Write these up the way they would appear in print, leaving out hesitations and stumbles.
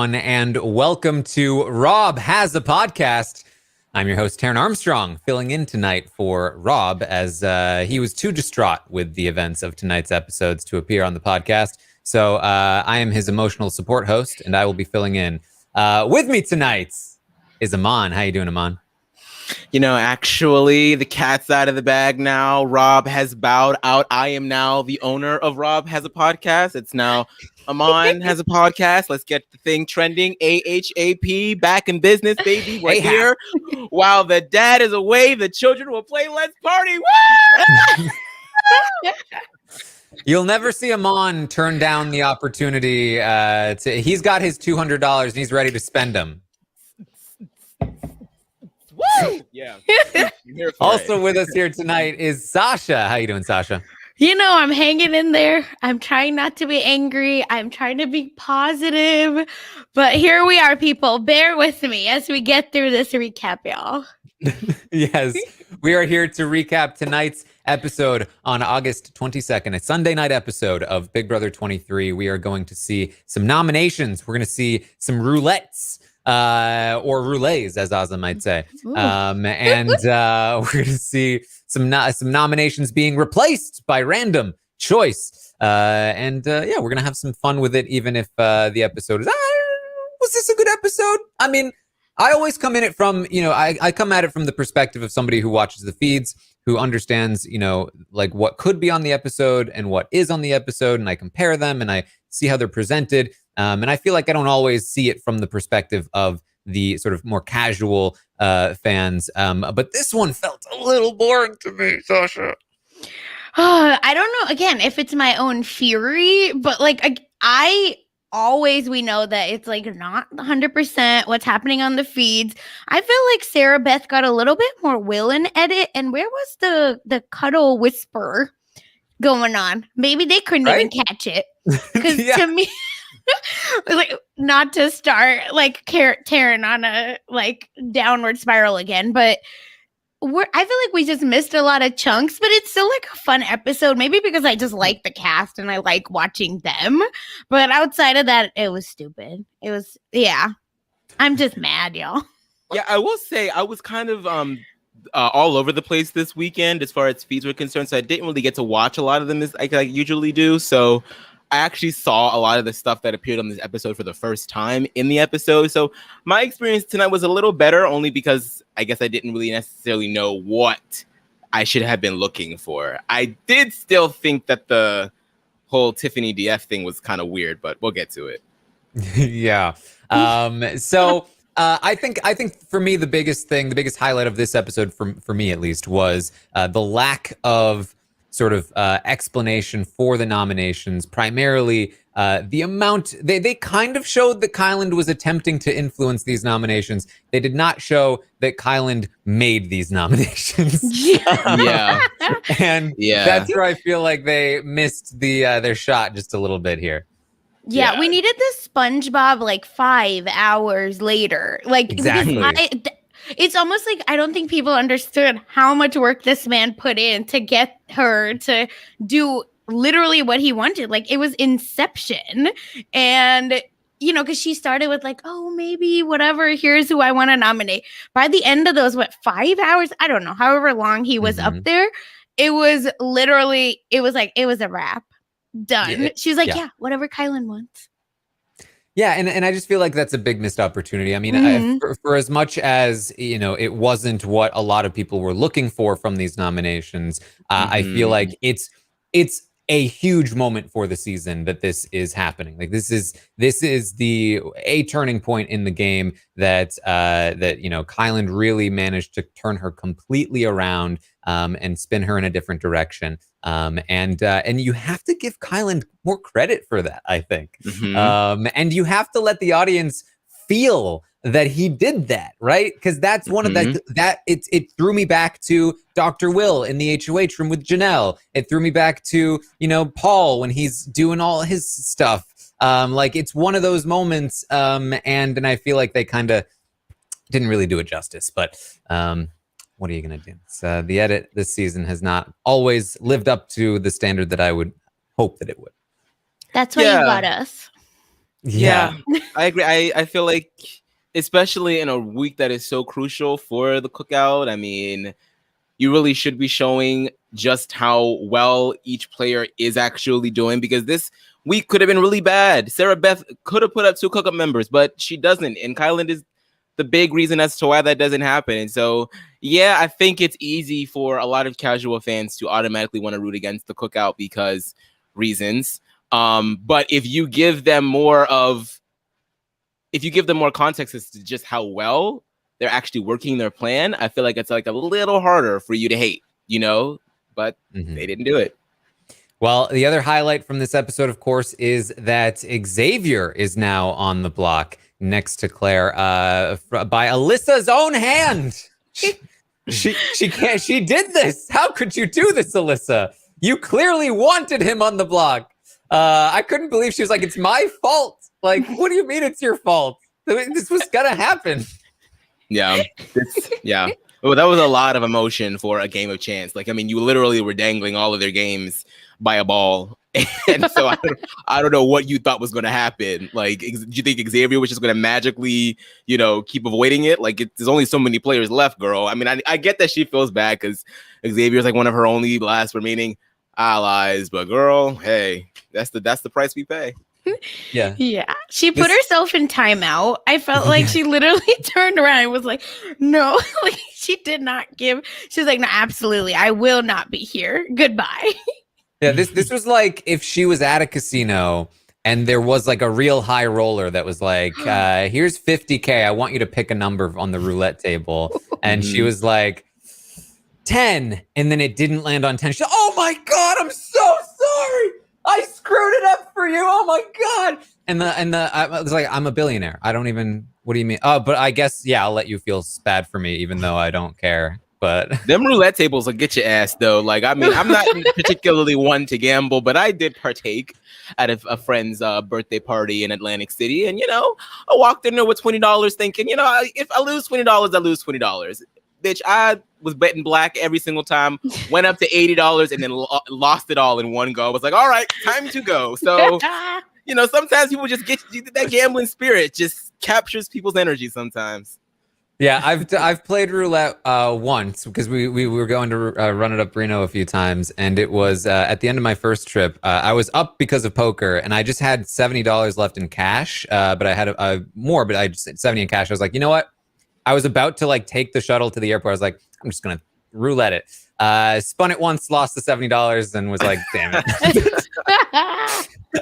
everyone, and welcome to Rob Has a Podcast. I'm your host, Taran Armstrong, filling in tonight for Rob as he was too distraught with the events of tonight's episodes to appear on the podcast. So I am his emotional support host, and I will be filling in. With me tonight is Aman. How you doing, Aman? You know, actually, the cat's out of the bag now. Rob has bowed out. I am now the owner of Rob Has a Podcast. It's now Aman Has a Podcast. Let's get the thing trending. AHAP, back in business, baby. We're here. While the dad is away, the children will play Let's Party. Woo! You'll never see Aman turn down the opportunity. He's got his $200 and he's ready to spend them. Woo! Yeah. Also with us here tonight is Sasha. How you doing, Sasha? You know, I'm hanging in there. I'm trying not to be angry. I'm trying to be positive. But here we are, people. Bear with me as we get through this recap, y'all. Yes, we are here to recap tonight's episode on August 22nd, a Sunday night episode of Big Brother 23. We are going to see some nominations. We're going to see some roulettes. Or roulets, as Ozza might say. And we're going to see some nominations being replaced by random choice. Yeah, we're going to have some fun with it, even if the episode is, was this a good episode? I mean, I always come in it from, I come at it from the perspective of somebody who watches the feeds, who understands, like what could be on the episode and what is on the episode. And I compare them and I see how they're presented. And I feel like I don't always see it from the perspective of the sort of more casual fans. But this one felt a little boring to me, Sasha. I don't know, again, if it's my own theory, but like we know that it's like not 100% what's happening on the feeds. I feel like Sarah Beth got a little bit more will in edit. And where was the cuddle whisper going on? Maybe they couldn't even catch it. Because to me... like, not to start like Taran on a like downward spiral again, but I feel like we just missed a lot of chunks, but it's still like a fun episode. Maybe because I just like the cast and I like watching them, but outside of that, it was stupid. It was, yeah. I'm just mad, y'all. Yeah, I will say I was kind of all over the place this weekend as far as feeds were concerned, so I didn't really get to watch a lot of them as I usually do. So I actually saw a lot of the stuff that appeared on this episode for the first time in the episode. So my experience tonight was a little better, only because I guess I didn't really necessarily know what I should have been looking for. I did still think that the whole Tiffany DF thing was kind of weird, but we'll get to it. Yeah. So I think for me, the biggest highlight of this episode for me, at least, was the lack of sort of explanation for the nominations, primarily the amount. They kind of showed that Kyland was attempting to influence these nominations. They did not show that Kyland made these nominations. Yeah. And that's where I feel like they missed their shot just a little bit here. Yeah, we needed this SpongeBob like 5 hours later. Like, exactly. It's almost like I don't think people understood how much work this man put in to get her to do literally what he wanted. Like, it was Inception. And, because she started with like, oh, maybe whatever, here's who I want to nominate. By the end of those, 5 hours? I don't know, however long he was up there, it was literally, it was a wrap. Done. She's like, yeah, whatever Kyland wants. Yeah, and I just feel like that's a big missed opportunity. I mean, for as much as, it wasn't what a lot of people were looking for from these nominations, I feel like it's a huge moment for the season that this is happening. Like, this is a turning point in the game that Kyland really managed to turn her completely around and spin her in a different direction. And you have to give Kyland more credit for that, I think. And you have to let the audience feel that he did that, right? Because that's one of it threw me back to Dr. Will in the HOH room with Janelle. It threw me back to, Paul when he's doing all his stuff. Like, it's one of those moments. And I feel like they kind of didn't really do it justice, but what are you going to do? So the edit this season has not always lived up to the standard that I would hope that it would. That's why you got us. Yeah, I agree. I feel like, especially in a week that is so crucial for the cookout, I mean, you really should be showing just how well each player is actually doing, because this week could have been really bad. Sarah Beth could have put up 2 cookup members, but she doesn't. And Kylan is the big reason as to why that doesn't happen. And so, yeah, I think it's easy for a lot of casual fans to automatically want to root against the cookout because reasons. But if you give them more context as to just how well they're actually working their plan, I feel like it's like a little harder for you to hate, but they didn't do it. Well, the other highlight from this episode, of course, is that Xavier is now on the block next to Claire by Alyssa's own hand. She can't. She did this. How could you do this, Alyssa? You clearly wanted him on the block. I couldn't believe she was like, "It's my fault." Like, what do you mean it's your fault? This was gonna happen. Yeah. Well, that was a lot of emotion for a game of chance. Like, I mean, you literally were dangling all of their games by a ball. And so I don't know what you thought was going to happen. Like, do you think Xavier was just going to magically, keep avoiding it? Like, there's only so many players left, girl. I mean, I get that she feels bad because Xavier's like one of her only last remaining allies. But girl, hey, that's the price we pay. Yeah. She put herself in timeout. I felt like she literally turned around and was like, no, like she did not give. She was like, no, absolutely. I will not be here. Goodbye. Yeah. This was like if she was at a casino and there was like a real high roller that was like, here's 50K. I want you to pick a number on the roulette table. And she was like, 10. And then it didn't land on 10. She's like, oh my God, I'm so sorry. I screwed it up for you. Oh my God. And I was like, I'm a billionaire. I don't even, what do you mean? Oh, but I guess, yeah, I'll let you feel bad for me, even though I don't care. But them roulette tables will get your ass though. Like, I mean, I'm not particularly one to gamble, but I did partake at a friend's birthday party in Atlantic City. And, I walked in there with $20 thinking, if I lose $20, I lose $20. Bitch, I was betting black every single time, went up to $80 and then lost it all in one go. I was like, all right, time to go. So, sometimes people just get that gambling spirit just captures people's energy sometimes. Yeah, I've played roulette once because we were going to run it up Reno a few times, and it was at the end of my first trip. I was up because of poker, and I just had $70 left in cash, but I had more, but I just had 70 in cash. I was like, you know what? I was about to like take the shuttle to the airport. I was like, I'm just gonna roulette it. Spun it once, lost the $70, and was like, damn it.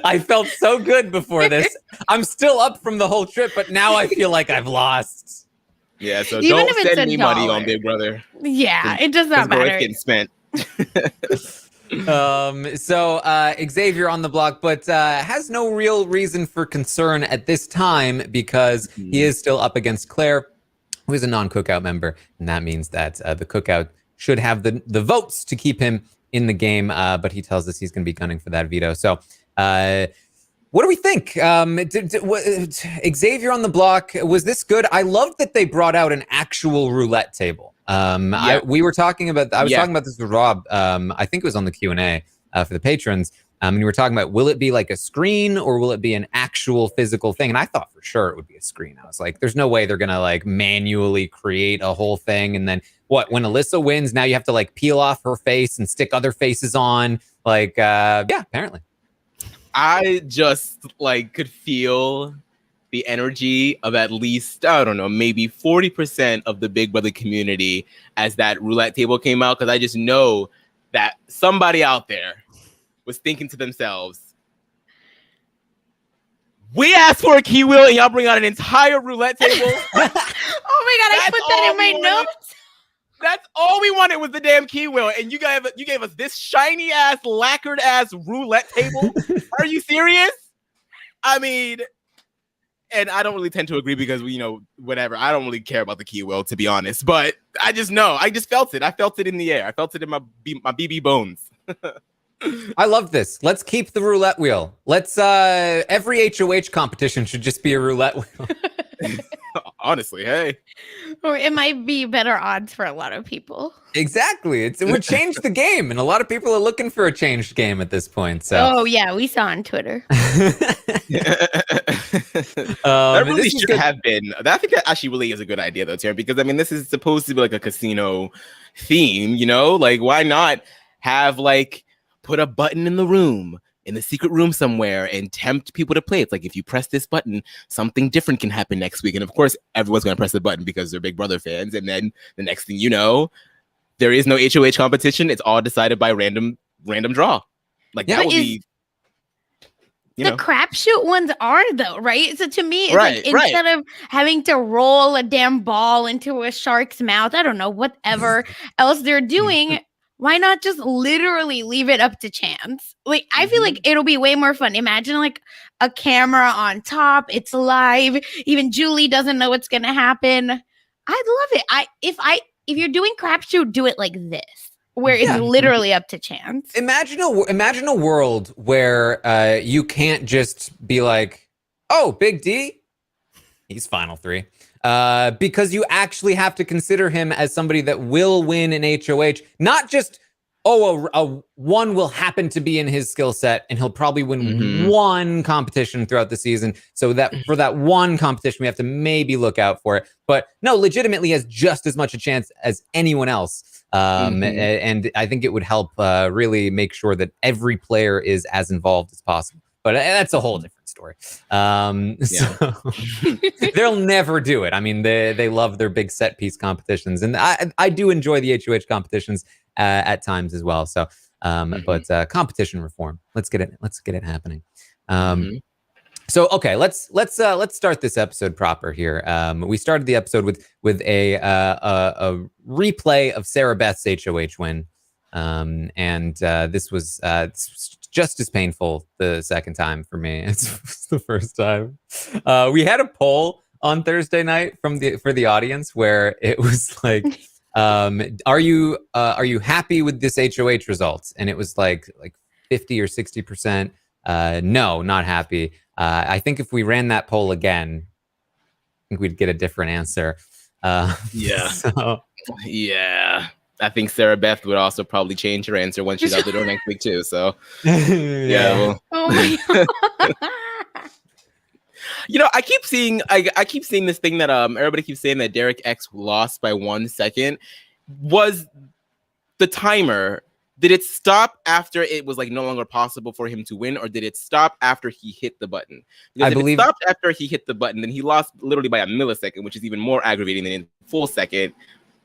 I felt so good before this. I'm still up from the whole trip, but now I feel like I've lost. Yeah, so even don't send me money on Big Brother. Yeah, it does not matter. It's getting spent. So Xavier on the block, but has no real reason for concern at this time because he is still up against Claire, who is a non-cookout member, and that means that the cookout should have the votes to keep him in the game, but he tells us he's going to be gunning for that veto. So what do we think? Xavier on the block, was this good? I loved that they brought out an actual roulette table. We were talking about, I was talking about this with Rob, I think it was on the Q&A for the patrons, and we were talking about, will it be like a screen or will it be an actual physical thing? And I thought for sure it would be a screen. I was like, there's no way they're going to like manually create a whole thing. And then what, when Alyssa wins, now you have to like peel off her face and stick other faces on. Like, yeah, apparently. I just like could feel the energy of at least, I don't know, maybe 40% of the Big Brother community as that roulette table came out. Cause I just know that somebody out there was thinking to themselves, we asked for a key wheel and y'all bring out an entire roulette table. Oh my God, I put that in my notes. That's all we wanted was the damn key wheel, and you gave us this shiny ass, lacquered ass roulette table. Are you serious? I mean, and I don't really tend to agree because whatever. I don't really care about the key wheel, to be honest. But I just know, I just felt it. I felt it in the air. I felt it in my BB bones. I love this. Let's keep the roulette wheel. Let's every HOH competition should just be a roulette wheel. Honestly, hey. Or it might be better odds for a lot of people. Exactly. It would change the game, and a lot of people are looking for a changed game at this point. So. Oh yeah, we saw on Twitter. That really should have been. I think that actually really is a good idea, though, Taran, because I mean, this is supposed to be like a casino theme, you know? Like, why not have like put a button in the room, in the secret room somewhere, and tempt people to play? It's like, if you press this button, something different can happen next week. And of course, everyone's going to press the button because they're Big Brother fans. And then the next thing you know, there is no HOH competition. It's all decided by random draw. Like, that would be. The crapshoot ones are, though, right? So to me, it's like, instead of having to roll a damn ball into a shark's mouth, I don't know, whatever else they're doing, why not just literally leave it up to chance? Like, I feel like it'll be way more fun. Imagine like a camera on top, it's live. Even Julie doesn't know what's gonna happen. I'd love it. If you're doing crapshoot, do it like this, where it's literally up to chance. Imagine a world where you can't just be like, oh, Big D, he's final 3. Because you actually have to consider him as somebody that will win an HOH, not just, a one will happen to be in his skill set and he'll probably win one competition throughout the season. So that for that one competition, we have to maybe look out for it. But no, legitimately has just as much a chance as anyone else. And I think it would help really make sure that every player is as involved as possible. But that's a whole different story. So they'll never do it. I mean, they love their big set piece competitions, and I do enjoy the HOH competitions at times as well. So, but competition reform. Let's get it happening. So okay, let's start this episode proper here. We started the episode with a replay of Sarah Beth's HOH win, and this was just as painful the second time for me as the first time. We had a poll on Thursday night for the audience where it was like, are you happy with this HOH results? And it was like 50 or 60%. No, not happy. I think if we ran that poll again, I think we'd get a different answer. Yeah. I think Sarah Beth would also probably change her answer once she's out the door next week too. So Oh my God. I keep seeing this thing that everybody keeps saying that Derek X lost by 1 second. Was the timer, did it stop after it was like no longer possible for him to win, or did it stop after he hit the button? Because if it stopped after he hit the button, then he lost literally by a millisecond, which is even more aggravating than in a full second.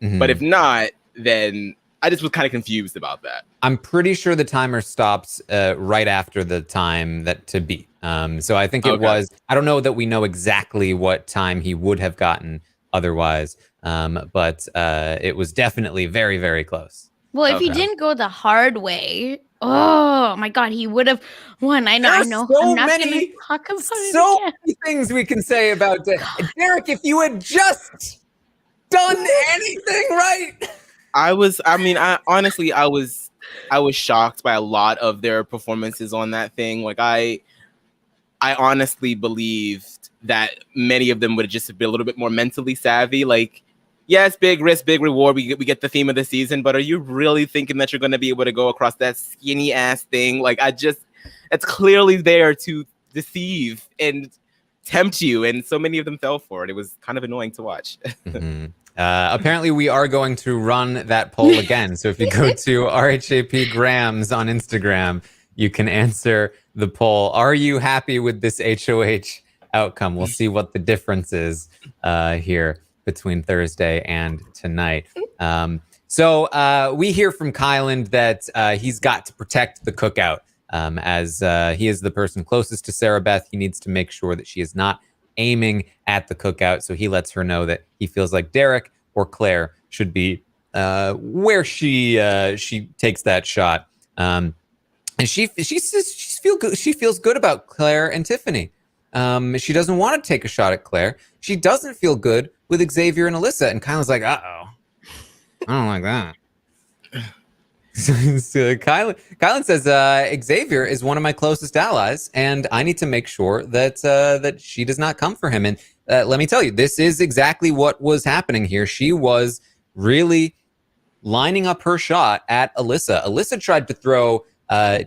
But if not, then I just was kind of confused about that. I'm pretty sure the timer stops right after the time that to beat. So I think it was, I don't know that we know exactly what time he would have gotten otherwise, but it was definitely very, very close. Well, if he didn't go the hard way, oh my God, he would have won. I know. So I'm not many, gonna talk about so many things we can say about Derek. If you had just done anything right. I was shocked by a lot of their performances on that thing. Like I honestly believed that many of them would just be a little bit more mentally savvy. Like, yes, big risk, big reward. We get the theme of the season, but are you really thinking that you're going to be able to go across that skinny ass thing? Like, it's clearly there to deceive and tempt you, and so many of them fell for it. It was kind of annoying to watch. Apparently we are going to run that poll again. So if you go to RHAP Grams on Instagram, you can answer the poll. Are you happy with this HOH outcome? We'll see what the difference is here between Thursday and tonight. So we hear from Kyland that he's got to protect the cookout. As he is the person closest to Sarah Beth, he needs to make sure that she is not aiming at the cookout. So he lets her know that he feels like Derek or Claire should be where she takes that shot. And she feels good about Claire and Tiffany. She doesn't want to take a shot at Claire. She doesn't feel good with Xavier and Alyssa. And Kyland's like, I don't like that. So Kyland says Xavier is one of my closest allies, and I need to make sure that she does not come for him. And let me tell you, this is exactly what was happening here. She was really lining up her shot at Alyssa. Alyssa tried to throw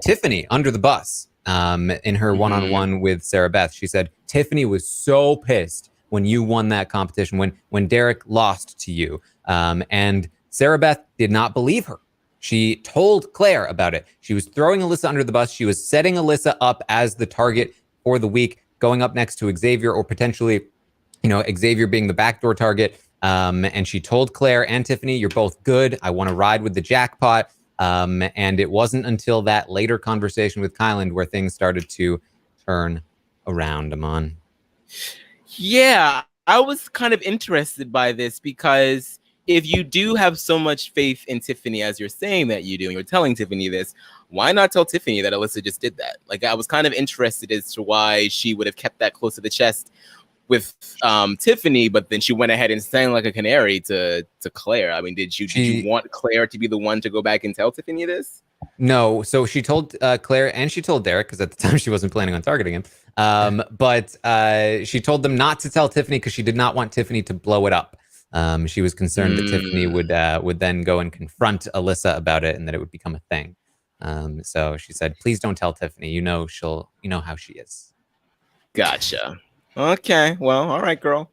Tiffany under the bus in her one-on-one with Sarah Beth. She said, Tiffany was so pissed when you won that competition, when Derek lost to you. And Sarah Beth did not believe her. She told Claire about it. She was throwing Alyssa under the bus. She was setting Alyssa up as the target for the week, going up next to Xavier, or potentially, Xavier being the backdoor target. And she told Claire and Tiffany, you're both good. I want to ride with the jackpot. And it wasn't until that later conversation with Kyland where things started to turn around, Aman. Yeah, I was kind of interested by this because if you do have so much faith in Tiffany as you're saying that you do, and you're telling Tiffany this, why not tell Tiffany that Alyssa just did that? Like, I was kind of interested as to why she would have kept that close to the chest with Tiffany, but then she went ahead and sang like a canary to Claire. I mean, did you want Claire to be the one to go back and tell Tiffany this? No, so she told Claire and she told Derek, because at the time she wasn't planning on targeting him. But she told them not to tell Tiffany because she did not want Tiffany to blow it up. She was concerned that Tiffany would then go and confront Alyssa about it and that it would become a thing. So she said, please don't tell Tiffany. You know how she is. Gotcha. Okay. Well, all right, girl.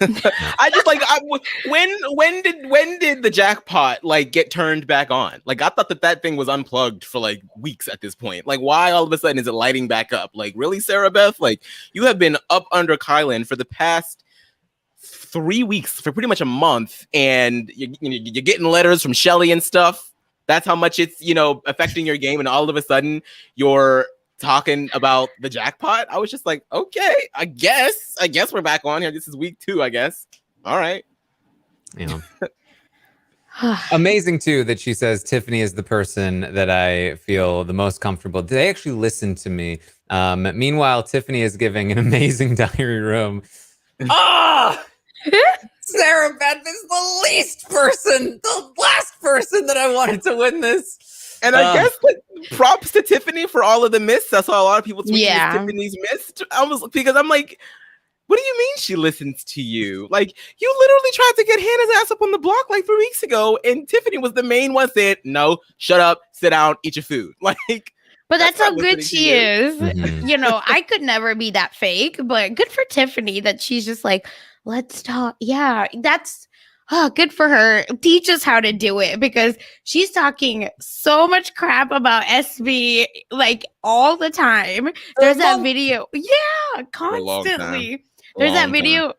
I just when did the jackpot get turned back on? Like, I thought that thing was unplugged for weeks at this point. Like, why all of a sudden is it lighting back up? Like, really, Sarah Beth? Like, you have been up under Kyland for the past 3 weeks, for pretty much a month, and you're getting letters from Shelly and stuff. That's how much it's affecting your game, and all of a sudden you're talking about the jackpot. I was just like, okay, I guess we're back on here. This is week 2, I guess. All right. Amazing too that she says Tiffany is the person that I feel the most comfortable. They actually listen to me. Meanwhile, Tiffany is giving an amazing diary room. Sarah Beth is the last person that I wanted to win this. And I guess props to Tiffany for all of the myths. I saw a lot of people tweeting Tiffany's myths. Because I'm like, what do you mean she listens to you? Like, you literally tried to get Hannah's ass up on the block 3 weeks ago, and Tiffany was the main one saying, no, shut up, sit down, eat your food. But that's how good she is. I could never be that fake, but good for Tiffany that she's just like, let's talk. Yeah, that's good for her. Teach us how to do it, because she's talking so much crap about SB all the time. There's that video. Yeah, constantly. There's that video.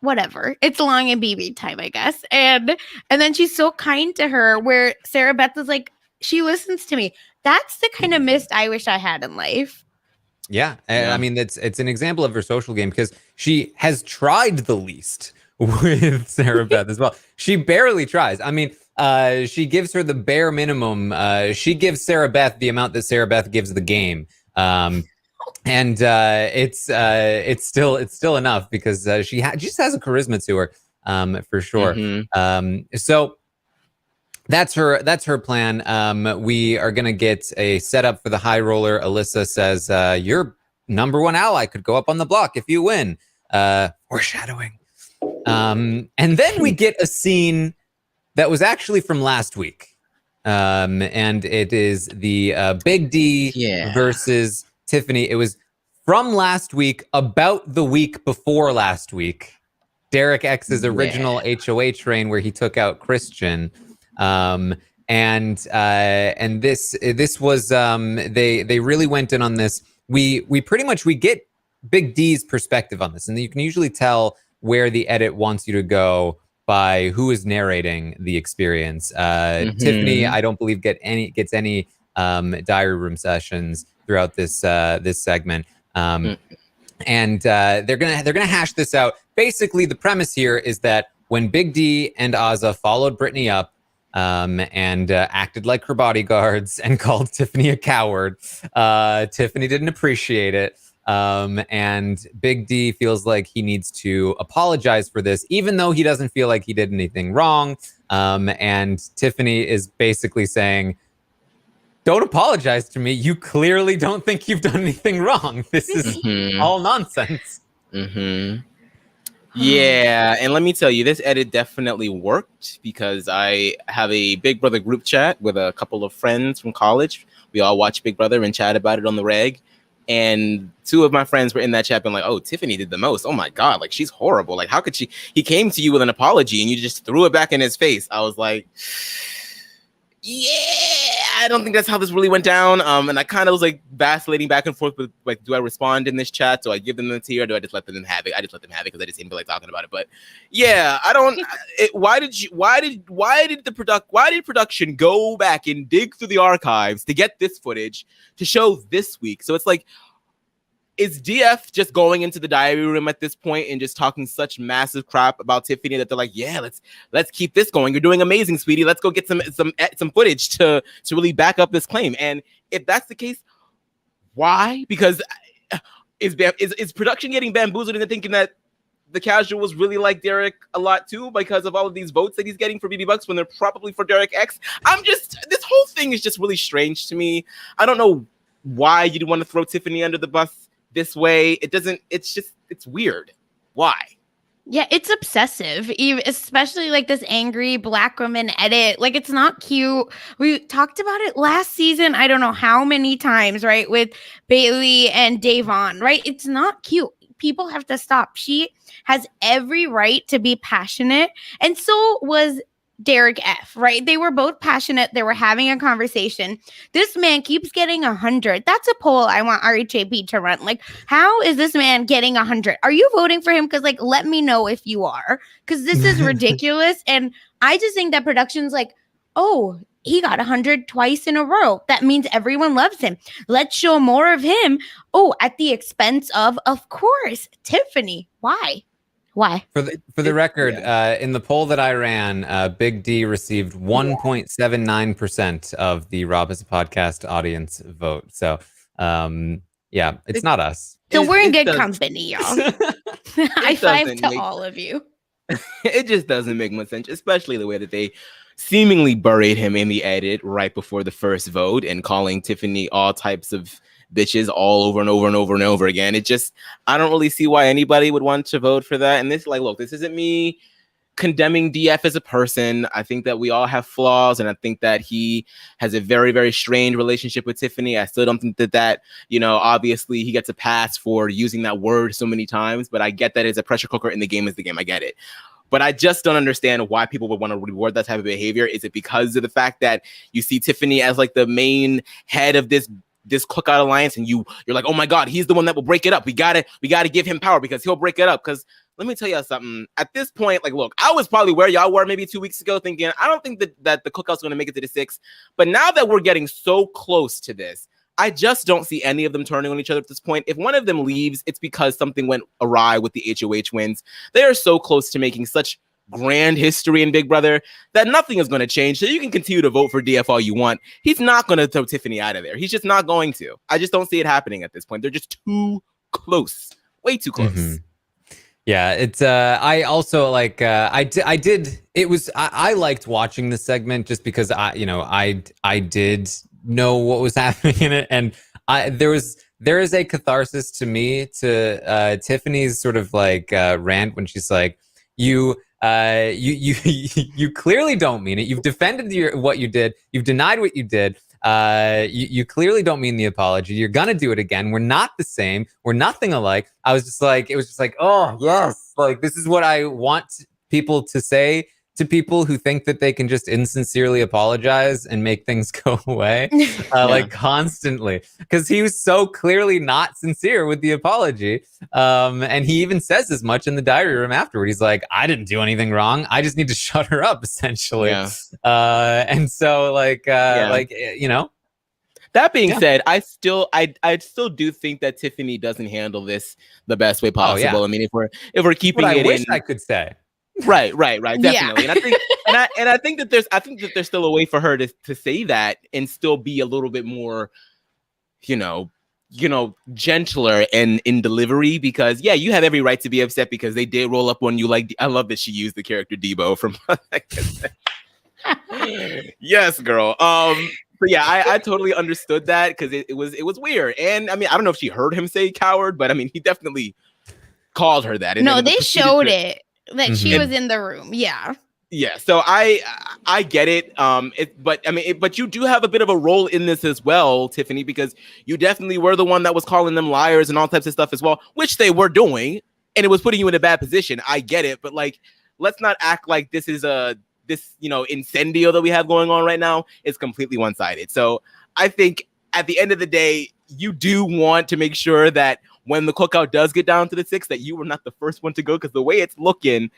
Whatever. It's long and BB time, I guess. And then she's so kind to her, where Sarah Beth is like, she listens to me. That's the kind of mist I wish I had in life. Yeah. I mean, it's an example of her social game, because she has tried the least with Sarah Beth as well. She barely tries. I mean, she gives her the bare minimum. She gives Sarah Beth the amount that Sarah Beth gives the game. And it's still enough, because she just has a charisma to her, for sure. So that's her plan. We are gonna get a setup for the high roller. Alyssa says, your number one ally could go up on the block if you win. Foreshadowing. And then we get a scene that was actually from last week. And it is the Big D versus Tiffany. It was from last week, about the week before last week. Derek X's original HOH reign, where he took out Christian. And this was they really went in on this. We pretty much get Big D's perspective on this, and you can usually tell where the edit wants you to go by who is narrating the experience. Tiffany, I don't believe gets any diary room sessions throughout this segment. And they're gonna hash this out. Basically, the premise here is that when Big D and Azza followed Brittany up, and acted like her bodyguards and called Tiffany a coward, Tiffany didn't appreciate it. And Big D feels like he needs to apologize for this, even though he doesn't feel like he did anything wrong. And Tiffany is basically saying, don't apologize to me. You clearly don't think you've done anything wrong. This is all nonsense. Yeah, and let me tell you, this edit definitely worked because I have a Big Brother group chat with a couple of friends from college. We all watch Big Brother and chat about it on the reg. And two of my friends were in that chat being like, oh, Tiffany did the most. Oh my God, like she's horrible. Like, how could she? He came to you with an apology and you just threw it back in his face. I was like, yeah, I don't think that's how this really went down. And I kind of was like vacillating back and forth with like, do I respond in this chat? Do I give them the tea or do I just let them have it? I just let them have it because I just didn't feel like talking about it. But yeah, I don't. Why did production go back and dig through the archives to get this footage to show this week? So it's like, is DF just going into the diary room at this point and just talking such massive crap about Tiffany that they're like, yeah, let's keep this going. You're doing amazing, sweetie. Let's go get some footage to really back up this claim. And if that's the case, why? Because is production getting bamboozled into thinking that the casuals really like Derek a lot too because of all of these votes that he's getting for BB Bucks when they're probably for Derek X? This whole thing is just really strange to me. I don't know why you'd want to throw Tiffany under the bus this way. It's weird. Why? Yeah, it's obsessive, especially like this angry black woman edit. Like, it's not cute. We talked about it last season. I don't know how many times, right? With Bailey and Davon, right? It's not cute. People have to stop. She has every right to be passionate. And so was Derek F, right? They were both passionate. They were having a conversation. This man keeps getting 100. That's a poll I want RHAP to run. Like, how is this man getting 100? Are you voting for him? Because, like, let me know if you are. Because this is ridiculous. And I just think that production's like, oh, he got 100 twice in a row. That means everyone loves him. Let's show more of him. Oh, at the expense of course, Tiffany. Why? For the record, in the poll that I ran, Big D received 1.79% of the Rob as a Podcast audience vote. So, yeah, it's not us. So we're in good company, y'all. High five to all of you. It just doesn't make much sense, especially the way that they seemingly buried him in the edit right before the first vote and calling Tiffany all types of bitches all over and over and over and over again. It just, I don't really see why anybody would want to vote for that. And this, like, look, this isn't me condemning DF as a person. I think that we all have flaws, and I think that he has a very, very strained relationship with Tiffany. I still don't think that, you know, obviously he gets a pass for using that word so many times, but I get that it's a pressure cooker and the game is the game. I get it. But I just don't understand why people would want to reward that type of behavior. Is it because of the fact that you see Tiffany as like the main head of this cookout alliance, and you're like, oh my God, he's the one that will break it up. We gotta give him power because he'll break it up. Because let me tell you something. At this point, like, look, I was probably where y'all were maybe 2 weeks ago, thinking I don't think that the cookout's going to make it to the 6. But now that we're getting so close to this, I just don't see any of them turning on each other at this point. If one of them leaves, it's because something went awry with the HOH wins. They are so close to making such grand history in Big Brother that nothing is going to change. So you can continue to vote for DF all you want. He's not going to throw Tiffany out of there. He's just not going to. I just don't see it happening at this point. They're just too close. Way too close. Mm-hmm. Yeah, it's I also like I liked watching this segment just because I did know what was happening in it, and there is a catharsis to me to Tiffany's sort of like rant when she's like, you clearly don't mean it. You've defended what you did. You've denied what you did. You clearly don't mean the apology. You're gonna do it again. We're not the same. We're nothing alike. It was just like, oh yes, like this is what I want people to say to people who think that they can just insincerely apologize and make things go away, like constantly, because he was so clearly not sincere with the apology. And he even says as much in the diary room afterward. He's like, I didn't do anything wrong. I just need to shut her up, essentially. Yeah. And so like, you know, that being said, I still do think that Tiffany doesn't handle this the best way possible. Oh, yeah. I mean, if we're keeping it in, I could say. Right, definitely. Yeah. And I think that there's still a way for her to say that and still be a little bit more, you know, gentler and in delivery, because you have every right to be upset because they did roll up on you. Like, I love that she used the character Debo from yes, girl. But yeah, I totally understood that because it was weird. And I mean, I don't know if she heard him say coward, but I mean, he definitely called her that. And no, then they showed it that she was in the room. Yeah. Yeah, so I get it. But you do have a bit of a role in this as well, Tiffany, because you definitely were the one that was calling them liars and all types of stuff as well, which they were doing, and it was putting you in a bad position. I get it, but like, let's not act like this is this incendio that we have going on right now is completely one-sided. So I think at the end of the day, you do want to make sure that when the cookout does get down to the 6, that you were not the first one to go, because the way it's looking,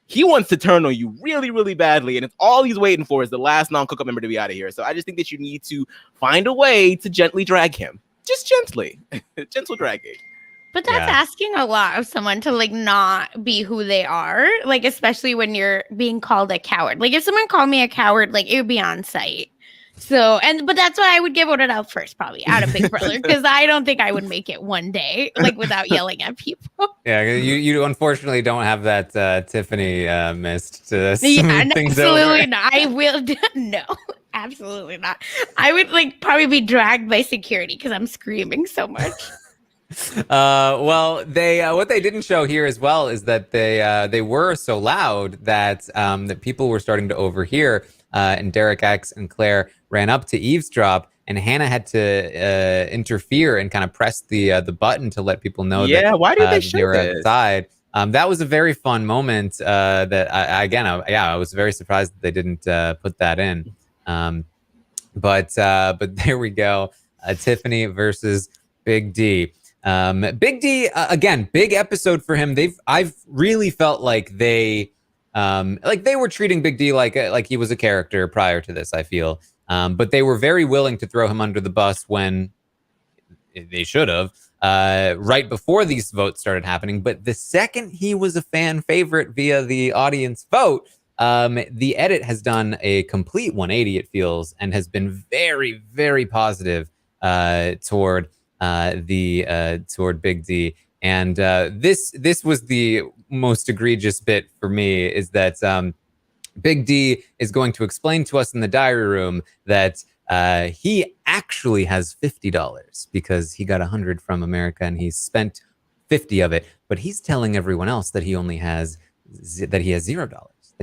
he wants to turn on you really, really badly, and it's all he's waiting for is the last non-cookout member to be out of here. So I just think that you need to find a way to gently drag him. Just gently. Gentle dragging. But that's asking a lot of someone to like not be who they are, like especially when you're being called a coward. Like if someone called me a coward, like it would be on site. So but that's why I would get voted out first, probably out of Big Brother, because I don't think I would make it one day like without yelling at people. Yeah, you unfortunately don't have that Tiffany missed to things absolutely over. Not. I will no, absolutely not. I would like probably be dragged by security because I'm screaming so much. Well, they what they didn't show here as well is that they were so loud that that people were starting to overhear. And Derek X and Claire ran up to eavesdrop, and Hannah had to interfere and kind of press the button to let people know that why did they show they were this? outside. That was a very fun moment. That I was very surprised that they didn't put that in. But there we go. Tiffany versus Big D. Big D again, big episode for him. I've really felt like they were treating Big D like he was a character prior to this, I feel. But they were very willing to throw him under the bus when they should have, right before these votes started happening. But the second he was a fan favorite via the audience vote, the edit has done a complete 180, it feels, and has been very, very positive toward Big D. And this was the most egregious bit for me, is that Big D is going to explain to us in the diary room that he actually has $50 because he got 100 from America and he spent 50 of it. But he's telling everyone else that he only has $0, that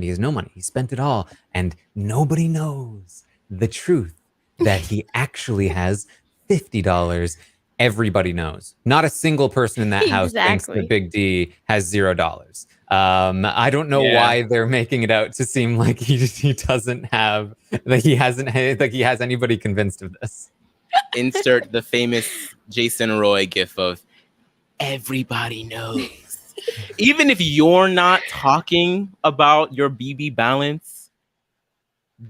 he has no money. He spent it all, and nobody knows the truth that he actually has $50. Everybody knows. Not a single person in that house thinks that Big D has $0. I don't know why they're making it out to seem like he doesn't have, that he has anybody convinced of this. Insert the famous Jason Roy gif of everybody knows. Even if you're not talking about your BB balance,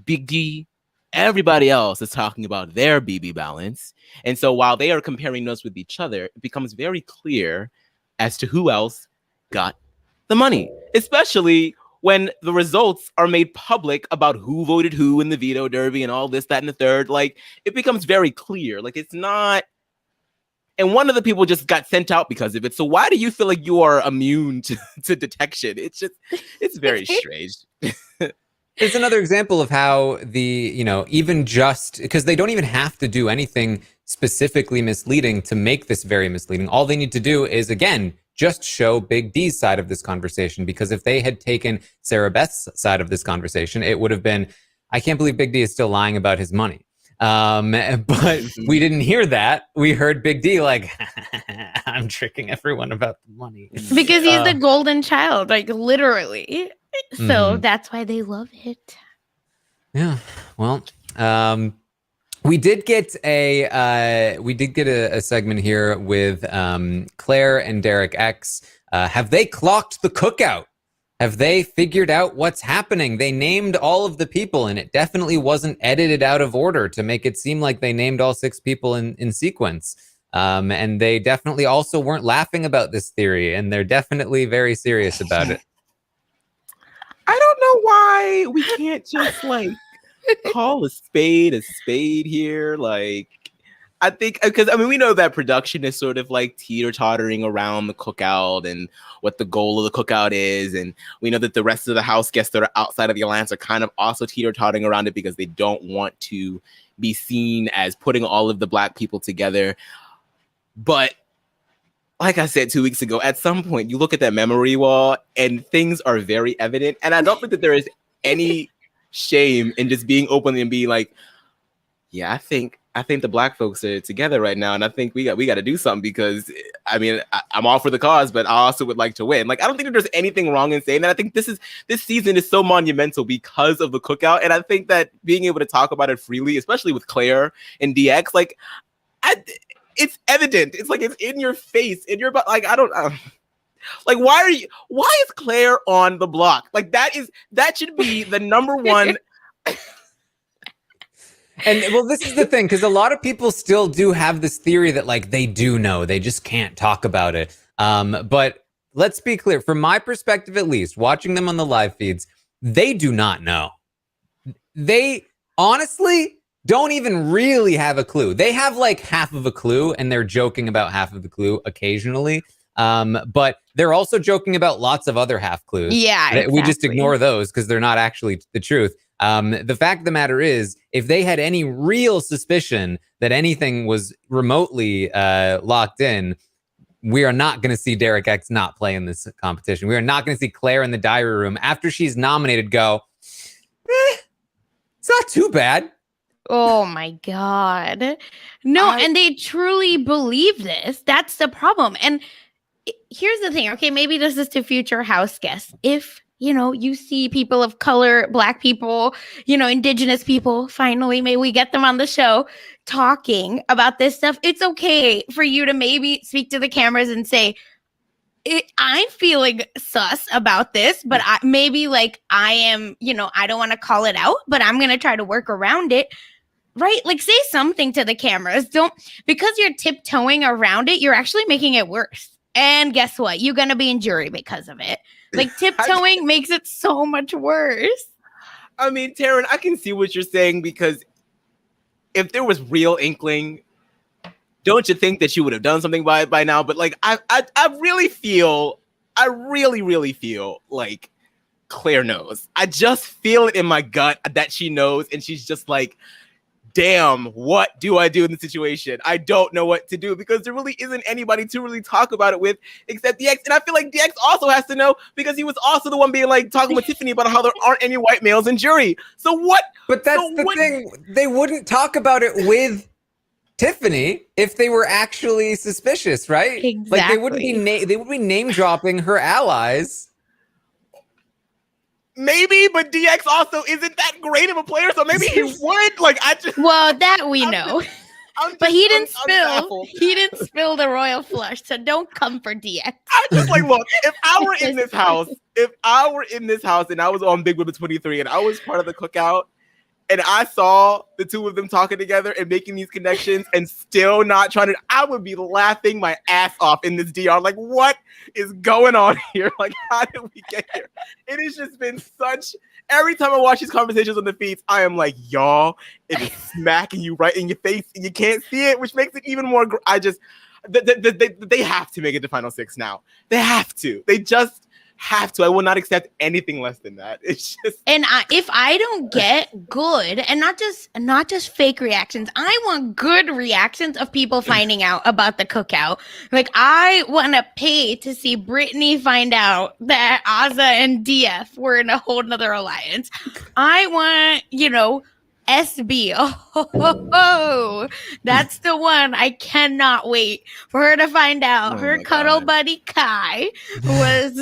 Big D, everybody else is talking about their BB balance. And so while they are comparing notes with each other, it becomes very clear as to who else got the money, especially when the results are made public about who voted who in the veto derby and all this, that, and the third. Like, it becomes very clear. Like, it's not... And one of the people just got sent out because of it. So why do you feel like you are immune to detection? It's very strange. It's another example of how even just because they don't even have to do anything specifically misleading to make this very misleading. All they need to do is, again, just show Big D's side of this conversation. Because if they had taken Sarah Beth's side of this conversation, it would have been, I can't believe Big D is still lying about his money. But we didn't hear that. We heard Big D like, I'm tricking everyone about the money. Because he's the golden child, like literally. So that's why they love it. Yeah. Well, we did get a segment here with Claire and Derek X. Have they clocked the cookout? Have they figured out what's happening? They named all of the people, and it definitely wasn't edited out of order to make it seem like they named all 6 people in sequence. And they definitely also weren't laughing about this theory, and they're definitely very serious about it. I don't know why we can't just like call a spade here. Like, I think because we know that production is sort of like teeter-tottering around the cookout and what the goal of the cookout is, and we know that the rest of the house guests that are outside of the alliance are kind of also teeter-tottering around it because they don't want to be seen as putting all of the Black people together. But like I said 2 weeks ago, at some point you look at that memory wall and things are very evident. And I don't think that there is any shame in just being open and being like, yeah, I think the Black folks are together right now, and I think we got to do something because I mean I'm all for the cause, but I also would like to win. Like I don't think that there's anything wrong in saying that. I think this season is so monumental because of the cookout, and I think that being able to talk about it freely, especially with Claire and DX, like it's evident. It's like it's in your face, in your like I don't. Like why is Claire on the block? Like that should be the number one. And well, this is the thing, because a lot of people still do have this theory that like they do know, they just can't talk about it. But let's be clear, from my perspective at least, watching them on the live feeds, they do not know. They honestly don't even really have a clue. They have like half of a clue, and they're joking about half of the clue occasionally. But they're also joking about lots of other half clues. Yeah, exactly. We just ignore those because they're not actually the truth. The fact of the matter is, if they had any real suspicion that anything was remotely locked in, we are not going to see Derek X not play in this competition. We are not going to see Claire in the diary room after she's nominated go, it's not too bad. Oh my God. No, and they truly believe this. That's the problem. And here's the thing. Okay, maybe this is to future house guests. If you see people of color, Black people, Indigenous people, finally, may we get them on the show talking about this stuff. It's okay for you to maybe speak to the cameras and say, I'm feeling sus about this, but I am, I don't want to call it out, but I'm going to try to work around it. Right? Like say something to the cameras. Because you're tiptoeing around it, you're actually making it worse. And guess what? You're going to be in jury because of it. Like tiptoeing makes it so much worse. I mean, Taran, I can see what you're saying, because if there was real inkling, don't you think that you would have done something by now? But like, I really feel like Claire knows. I just feel it in my gut that she knows, and she's just like, damn, what do I do in the situation? I don't know what to do, because there really isn't anybody to really talk about it with except DX. And I feel like DX also has to know, because he was also the one being like talking with Tiffany about how there aren't any white males in jury. So what? But that's the thing. They wouldn't talk about it with Tiffany if they were actually suspicious, right? Exactly. Like they would be name dropping her allies. Maybe, but DX also isn't that great of a player, so maybe he would. Like well, that we know. But he didn't spill the royal flush, so don't come for DX. I just like, look, if I were in this house and I was on Big Women 23 and I was part of the cookout and I saw the two of them talking together and making these connections and still not trying to, I would be laughing my ass off in this DR. Like, what is going on here? Like, how did we get here? It has just been every time I watch these conversations on the feeds, I am like, y'all, it is smacking you right in your face and you can't see it, which makes it even more, they have to make it to Final Six now. They have to. They just have to. I will not accept anything less than that. It's just, and if I don't get good and not just fake reactions, I want good reactions of people finding out about the cookout. Like I want to pay to see Brittany find out that Azza and DF were in a whole nother alliance. I want, SB. Oh, that's the one. I cannot wait for her to find out her cuddle buddy Kai was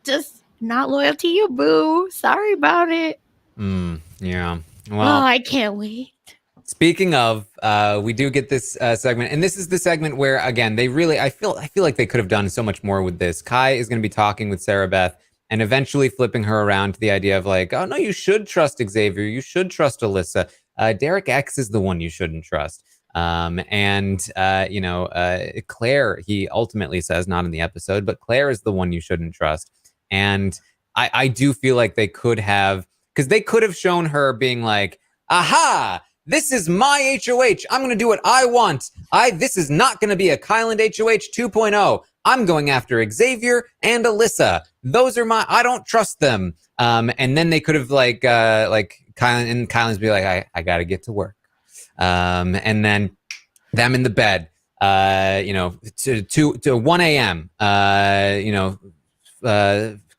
just not loyal to you, boo. Sorry about it. Yeah. Well, I can't wait. Speaking of, we do get this segment, and this is the segment where, again, I feel like they could have done so much more with this. Kai is going to be talking with Sarah Beth and eventually flipping her around to the idea of like, oh no, you should trust Xavier, you should trust Alyssa. Derek X is the one you shouldn't trust. Claire, he ultimately says, not in the episode, but Claire is the one you shouldn't trust. And I do feel like they could have, because they could have shown her being like, aha, this is my HOH. I'm going to do what I want. This is not going to be a Kyland HOH 2.0. I'm going after Xavier and Alyssa. Those are I don't trust them. And then they could have Kyland's be like, I got to get to work. And then them in the bed. to 1 a.m.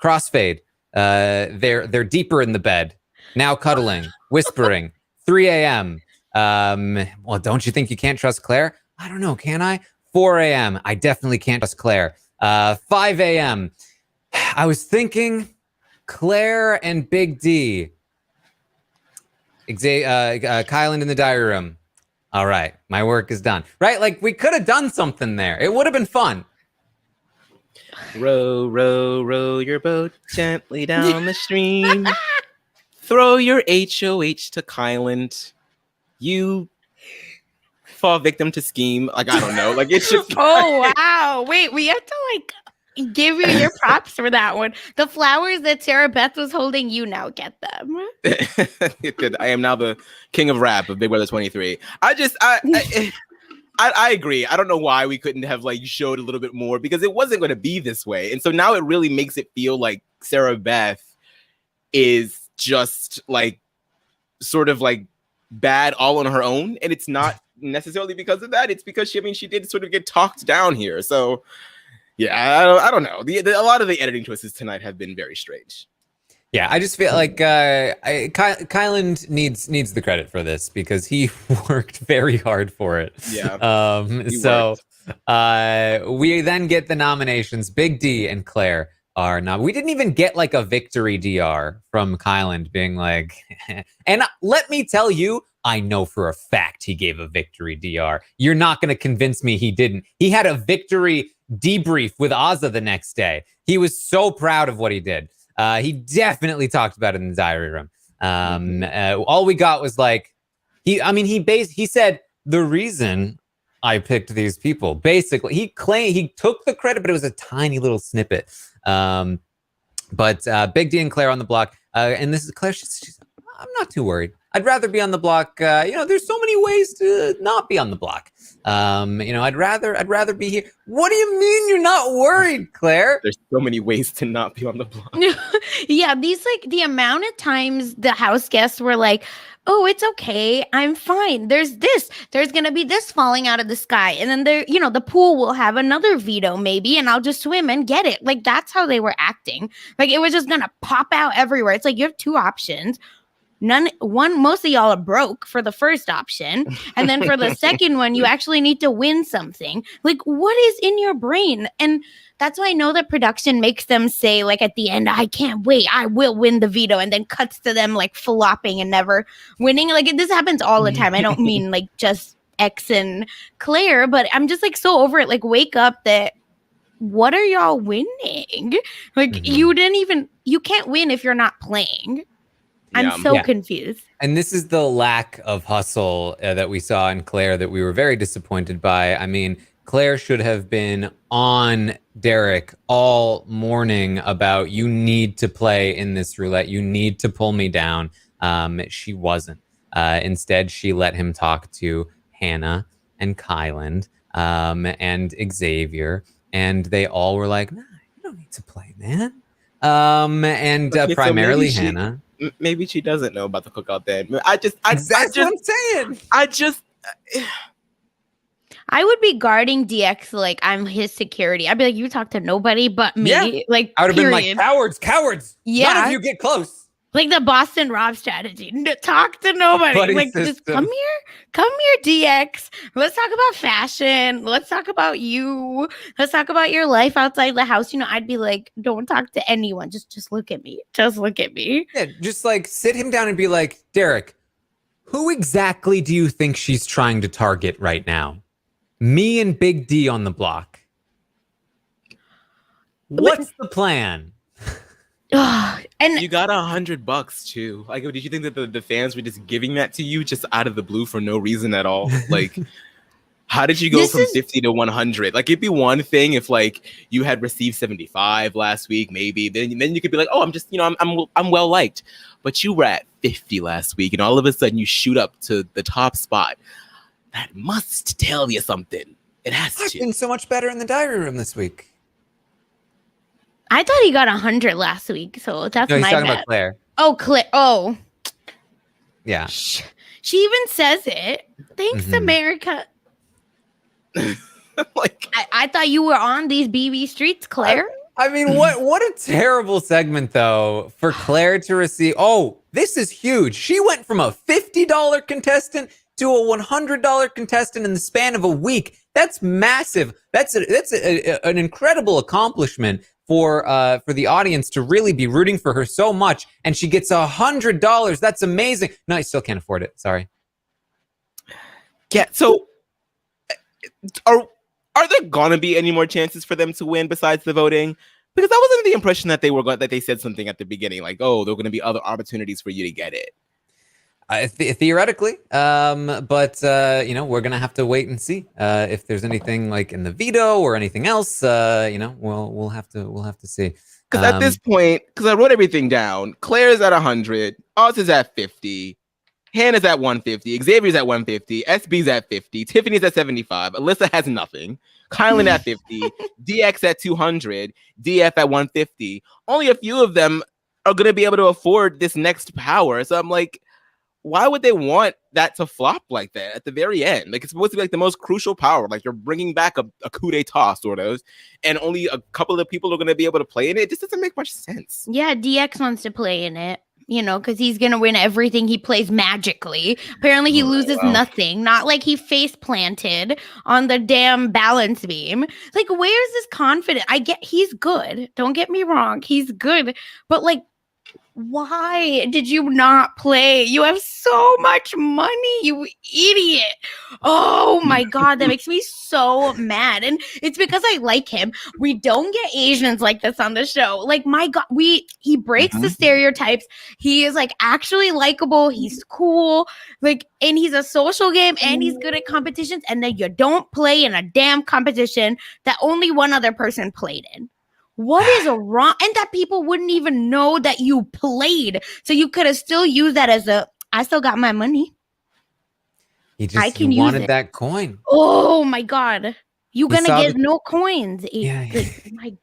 Crossfade. They're deeper in the bed now, cuddling, whispering. 3 a.m. Well, don't you think you can't trust Claire? I don't know, can I? 4 a.m. I definitely can't trust Claire. 5 a.m. I was thinking Claire and Big D. Kylan in the diary room. All right, my work is done. Right? Like, we could have done something there. It would have been fun. Row, row, row your boat gently down the stream. Throw your HOH to Kylan. You fall victim to scheme. Like, I don't know. Like, it's just. Oh, wow. Wait, we have to, like, give you your props for that one. The flowers that Sarah Beth was holding, you now get them. I am now the king of rap of Big Brother 23. I agree. I don't know why we couldn't have like showed a little bit more, because it wasn't going to be this way. And so now it really makes it feel like Sarah Beth is just like sort of like bad all on her own. And it's not necessarily because of that. It's because she did sort of get talked down here. So yeah, I don't know. A lot of the editing choices tonight have been very strange. Yeah, I just feel like Kylan needs the credit for this because he worked very hard for it. Yeah. We then get the nominations. Big D and Claire are not. We didn't even get like a victory DR from Kylan being like, and let me tell you, I know for a fact he gave a victory DR. You're not going to convince me he didn't. He had a victory debrief with Azza the next day. He was so proud of what he did. He definitely talked about it in the diary room. All we got was like, he said the reason I picked these people, basically, he claimed he took the credit, but it was a tiny little snippet. But Big D and Claire on the block, and this is Claire. She's I'm not too worried. I'd rather be on the block. There's so many ways to not be on the block. I'd rather be here. What do you mean you're not worried, Claire? There's so many ways to not be on the block. Yeah, these like the amount of times the house guests were like, oh, it's okay, I'm fine. There's gonna be this falling out of the sky, and then the pool will have another veto maybe, and I'll just swim and get it. Like that's how they were acting. Like it was just gonna pop out everywhere. It's like you have two options. Most of y'all are broke for the first option, and then for the second one, you actually need to win something. Like, what is in your brain? And that's why I know that production makes them say, like, at the end, I can't wait, I will win the veto, and then cuts to them like flopping and never winning. Like, this happens all the time. I don't mean like just X and Claire, but I'm just like so over it. Like, wake up that. What are y'all winning? Like, you can't win if you're not playing. I'm so confused. And this is the lack of hustle that we saw in Claire that we were very disappointed by. I mean, Claire should have been on Derek all morning about, you need to play in this roulette. You need to pull me down. She wasn't. Instead, she let him talk to Hannah and Kylan and Xavier. And they all were like, nah, you don't need to play, man. Primarily so Hannah. Maybe she doesn't know about the cookout then. That's what I'm saying. I would be guarding DX like I'm his security. I'd be like, you talk to nobody but me. Yeah. Like, I would have been like, cowards. Yeah. None of you get close. Like the Boston Rob strategy. Talk to nobody. Buddy like, system. Just come here, DX. Let's talk about fashion. Let's talk about you. Let's talk about your life outside the house. I'd be like, don't talk to anyone. Just look at me. Just look at me. Yeah, just like sit him down and be like, Derek, who exactly do you think she's trying to target right now? Me and Big D on the block. What's the plan? And you got $100 too. Like, did you think that the fans were just giving that to you just out of the blue for no reason at all? Like, how did you go from 50 to 100? Like, it'd be one thing if like you had received 75 last week, maybe. Then you could be like, oh, I'm just I'm well liked. But you were at 50 last week, and all of a sudden you shoot up to the top spot. That must tell you something. It has to. I've been so much better in the diary room this week. I thought he got 100 last week, so that's my bad. He's talking about Claire. Oh, Claire. Oh. Yeah. She even says it. Thanks, America. I thought you were on these BB streets, Claire. I mean, what a terrible segment, though, for Claire to receive. Oh, this is huge. She went from a $50 contestant to a $100 contestant in the span of a week. That's massive. That's an incredible accomplishment for the audience to really be rooting for her so much. And she gets $100. That's amazing. No, I still can't afford it. Sorry. Yeah. So, are there gonna be any more chances for them to win besides the voting? Because I was under the impression that they said something at the beginning, like, "Oh, there are going to be other opportunities for you to get it." Theoretically, but we're gonna have to wait and see if there's anything like in the veto or anything else. We'll have to see. Because at this point, because I wrote everything down, Claire's at 100, Oz is at 50. Hannah's at 150, Xavier's at 150, SB's at 50, Tiffany's at 75, Alyssa has nothing, Kylan at 50, DX at 200, DF at 150. Only a few of them are going to be able to afford this next power. So I'm like, why would they want that to flop like that at the very end? Like, it's supposed to be like the most crucial power. Like, you're bringing back a coup d'etat, sort of, and only a couple of people are going to be able to play in it. It just doesn't make much sense. Yeah, DX wants to play in it. Because he's going to win everything he plays magically. Apparently, he loses nothing. Not like he face planted on the damn balance beam. Like, where's this confidence? He's good. Don't get me wrong. He's good. But, like, why did you not play? You have so much money, you idiot. Oh my God, that makes me so mad. And it's because I like him. We don't get Asians like this on the show. Like, my God, he breaks the stereotypes. He is like actually likable. He's cool. Like, and he's a social game and he's good at competitions. And then you don't play in a damn competition that only one other person played in. What is wrong? And that people wouldn't even know that you played. So you could have still used that as I still got my money. He wanted that coin. Oh my God. You're going to get no coins. Yeah. He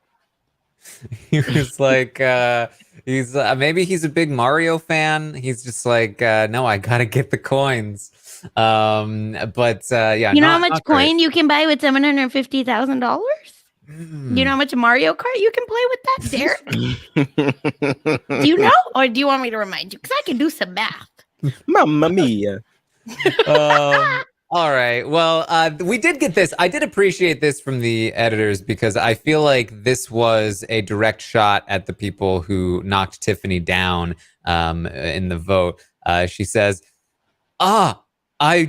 was like, maybe he's a big Mario fan. He's just like, no, I got to get the coins. Yeah. You know how much coin you can buy with $750,000? You know how much Mario Kart you can play with that, Derek? Do you know? Or do you want me to remind you? Because I can do some math. Mamma mia. All right. Well, we did get this. I did appreciate this from the editors because I feel like this was a direct shot at the people who knocked Tiffany down in the vote. She says, I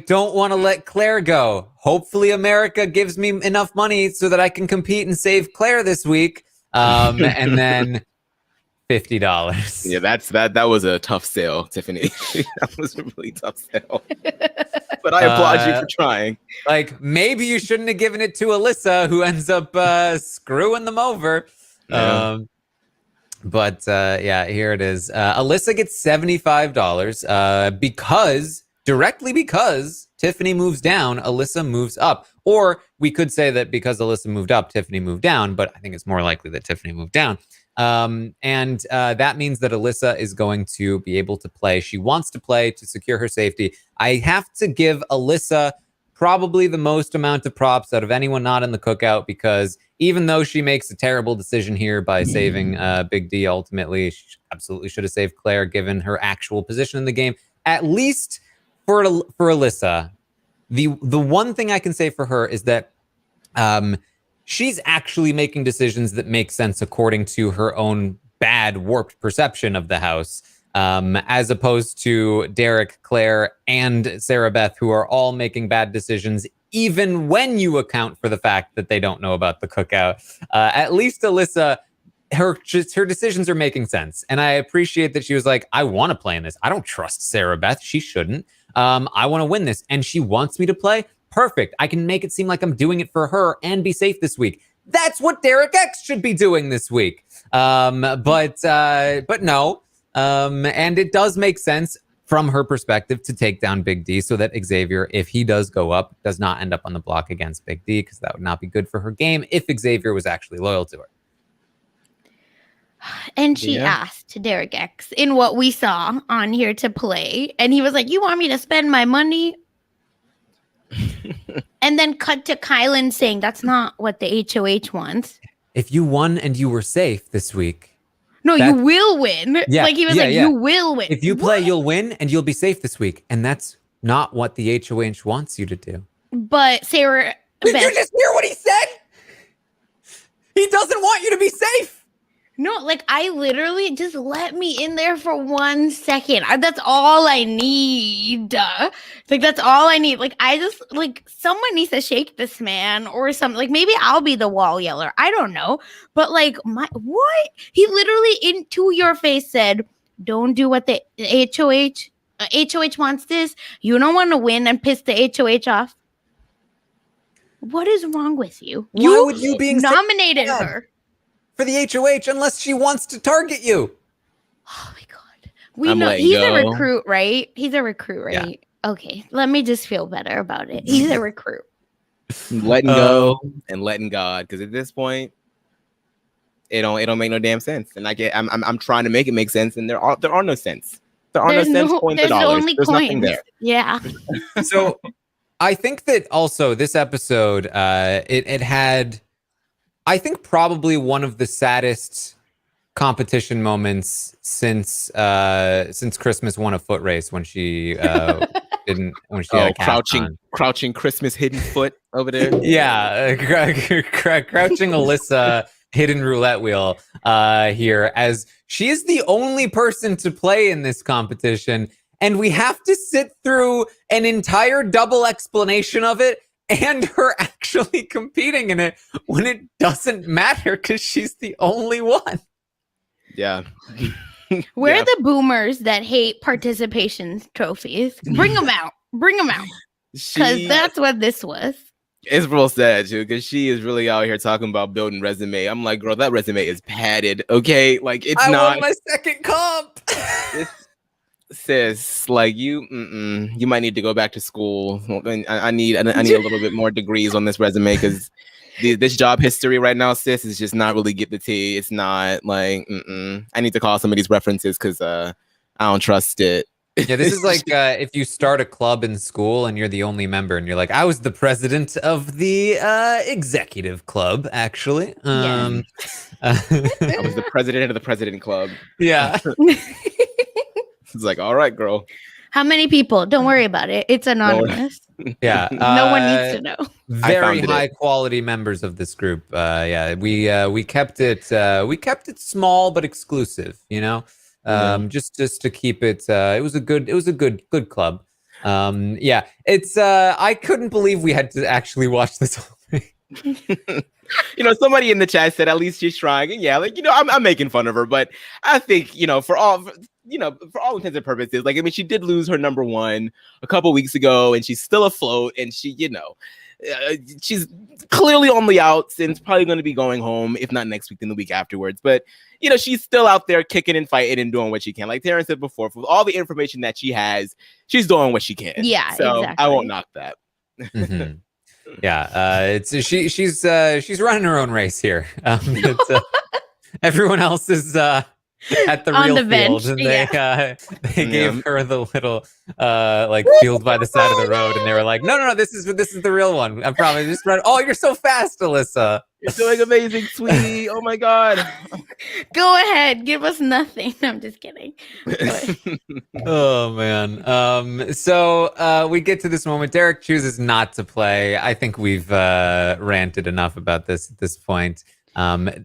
don't want to let Claire go. Hopefully America gives me enough money so that I can compete and save Claire this week. And then $50. Yeah, that was a tough sale, Tiffany. That was a really tough sale. But I applaud you for trying. Like, maybe you shouldn't have given it to Alyssa, who ends up screwing them over. Yeah. Here it is. Alyssa gets $75 because Tiffany moves down, Alyssa moves up. Or we could say that because Alyssa moved up, Tiffany moved down, but I think it's more likely that Tiffany moved down. That means that Alyssa is going to be able to play. She wants to play to secure her safety. I have to give Alyssa probably the most amount of props out of anyone not in the cookout, because even though she makes a terrible decision here by saving Big D, ultimately, she absolutely should have saved Claire given her actual position in the game. At least for Alyssa, the one thing I can say for her is that she's actually making decisions that make sense according to her own bad, warped perception of the house, as opposed to Derek, Claire, and Sarah Beth, who are all making bad decisions, even when you account for the fact that they don't know about the cookout. At least Alyssa, her decisions are making sense. And I appreciate that she was like, I want to play in this. I don't trust Sarah Beth. She shouldn't. I want to win this. And she wants me to play. Perfect. I can make it seem like I'm doing it for her and be safe this week. That's what Derek X should be doing this week. But no. And it does make sense from her perspective to take down Big D so that Xavier, if he does go up, does not end up on the block against Big D, because that would not be good for her game if Xavier was actually loyal to her. And she asked Derek X in what we saw on here to play. And he was like, you want me to spend my money? And then cut to Kylan saying that's not what the HOH wants. If you won and you were safe this week. No, you will win. Yeah, like he was you will win. If you play, you'll win and you'll be safe this week. And that's not what the HOH wants you to do. But Sarah... Did you just hear what he said? He doesn't want you to be safe. No, like I literally just let me in there for 1 second. That's all I need. Like that's all I need. Like I just someone needs to shake this man or something. Like maybe I'll be the wall yeller. I don't know. But like what? He literally into your face said, "Don't do what the HOH HOH wants this. You don't want to win and piss the HOH off." What is wrong with you? Why would you be nominated her for the HOH unless she wants to target you? Oh my god. We know he's a recruit, right? He's a recruit, right? Yeah. Okay. Let me just feel better about it. He's a recruit. Letting go and letting God, because at this point, it don't make no damn sense. And I'm trying to make it make sense, and there are no cents. There are no cents, coins, or dollars. There's nothing there. Yeah. So I think that also this episode, it had, I think, probably one of the saddest competition moments since Christmas won a foot race when she had a crouching Christmas hidden foot over there. Yeah, crouching Alyssa hidden roulette wheel here, as she is the only person to play in this competition. And we have to sit through an entire double explanation of it and her actually competing in it when it doesn't matter because she's the only one. Yeah. Where are the boomers that hate participation trophies? Bring them out. Bring them out. Because that's what this was. It's real sad, too, because she is really out here talking about building resume. I'm like, girl, that resume is padded, okay? Like, it's not. I won my second comp. Sis, like you might need to go back to school. I need a little bit more degrees on this resume because this job history right now, sis, is just not really get the tea. It's not like I need to call some of these references because I don't trust it. Yeah, this is like if you start a club in school and you're the only member and you're like, I was the president of the executive club, actually. I was the president of the president club. Yeah. It's like, all right, girl. How many people? Don't worry about it. It's anonymous. Yeah. No one needs to know. Very high quality members of this group. Yeah, we kept it small but exclusive, you know? Just to keep it it was a good club. Yeah. It's I couldn't believe we had to actually watch this whole thing. You know, somebody in the chat said at least she's trying. And yeah, like, you know, I'm making fun of her, but I think, you know, for all intents and purposes, like, I mean, she did lose her number one a couple weeks ago, and she's still afloat, and she, you know, she's clearly on the outs and probably going to be going home, if not next week, then the week afterwards. But, you know, she's still out there kicking and fighting and doing what she can. Like Taran said before, with all the information that she has, she's doing what she can. Yeah, so exactly. I won't knock that. Mm-hmm. Yeah, she's running her own race here. Everyone else is at the real field, and they gave her the little like field by the side of the road, and they were like, no, this is the real one. I promise. Just run. Oh, you're so fast, Alyssa. You're doing amazing, sweetie. Oh my god. Go ahead, give us nothing. No, I'm just kidding. Oh man. So we get to this moment. Derek chooses not to play. I think we've ranted enough about this at this point.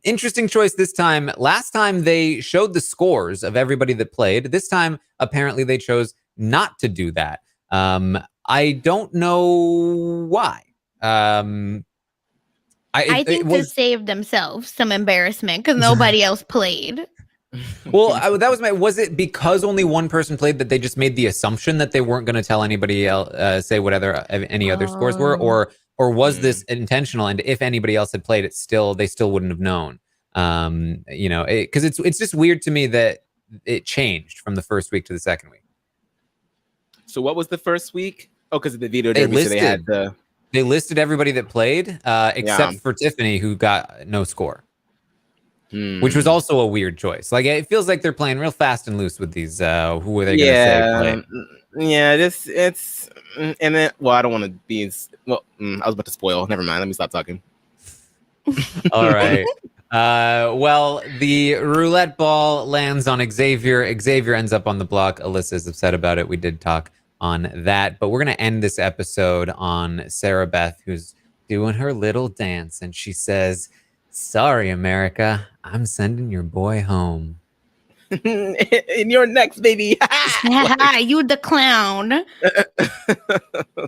Interesting choice this time. Last time they showed the scores of everybody that played. This time, apparently, they chose not to do that. I don't know why. I think to save themselves some embarrassment because nobody else played. Well, that was was it because only one person played that they just made the assumption that they weren't going to tell anybody else, say whatever any other scores were, or was this intentional? And if anybody else had played it, they still wouldn't have known. You know, because it's just weird to me that it changed from the first week to the second week. So what was the first week? Oh, because of the veto derby, so they had the. They listed everybody that played, except for Tiffany, who got no score, which was also a weird choice. Like, it feels like they're playing real fast and loose with these. Who are they going to say play? Yeah, it's and then I don't want to be I was about to spoil. Never mind. Let me stop talking. All right. Well, the roulette ball lands on Xavier. Xavier ends up on the block. Alyssa's upset about it. We did talk on that, but we're gonna end this episode on Sarah Beth, who's doing her little dance, and she says, "Sorry, America, I'm sending your boy home." In your next, baby. You the clown.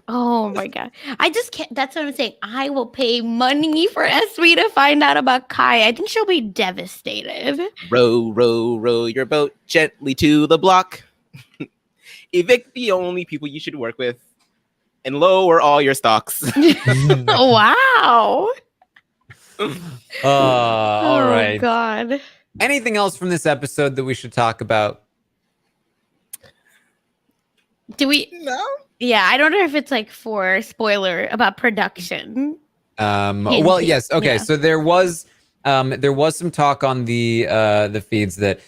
Oh my god. I just can't. That's what I'm saying. I will pay money for SB to find out about Kai. I think she'll be devastated. Row, row, row your boat gently to the block. Evict the only people you should work with. And lower all your stocks. Wow. All right. Oh god. Anything else from this episode that we should talk about? Do we? No. Yeah, I don't know if it's like for spoiler about production. Well, yes. Okay, so there was some talk on the feeds that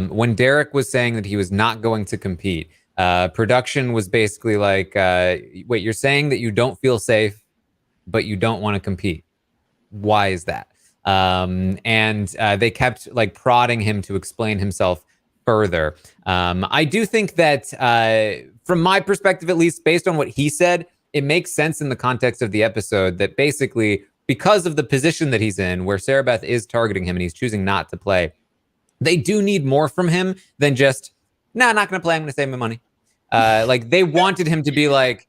when Derek was saying that he was not going to compete, production was basically like, wait, you're saying that you don't feel safe, but you don't want to compete. Why is that? And they kept like prodding him to explain himself further. I do think that from my perspective, at least based on what he said, it makes sense in the context of the episode that basically because of the position that he's in, where Sarah Beth is targeting him and he's choosing not to play, they do need more from him than just, nah, not going to play. I'm going to save my money. Like they wanted him to be like,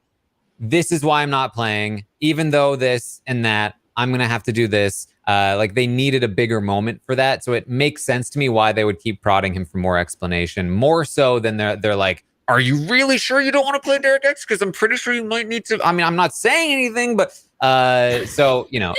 this is why I'm not playing, even though this and that, I'm going to have to do this. Like they needed a bigger moment for that. So it makes sense to me why they would keep prodding him for more explanation, more so than they're like, are you really sure you don't want to play Derek X? Because I'm pretty sure you might need to. I mean, I'm not saying anything, but so, you know,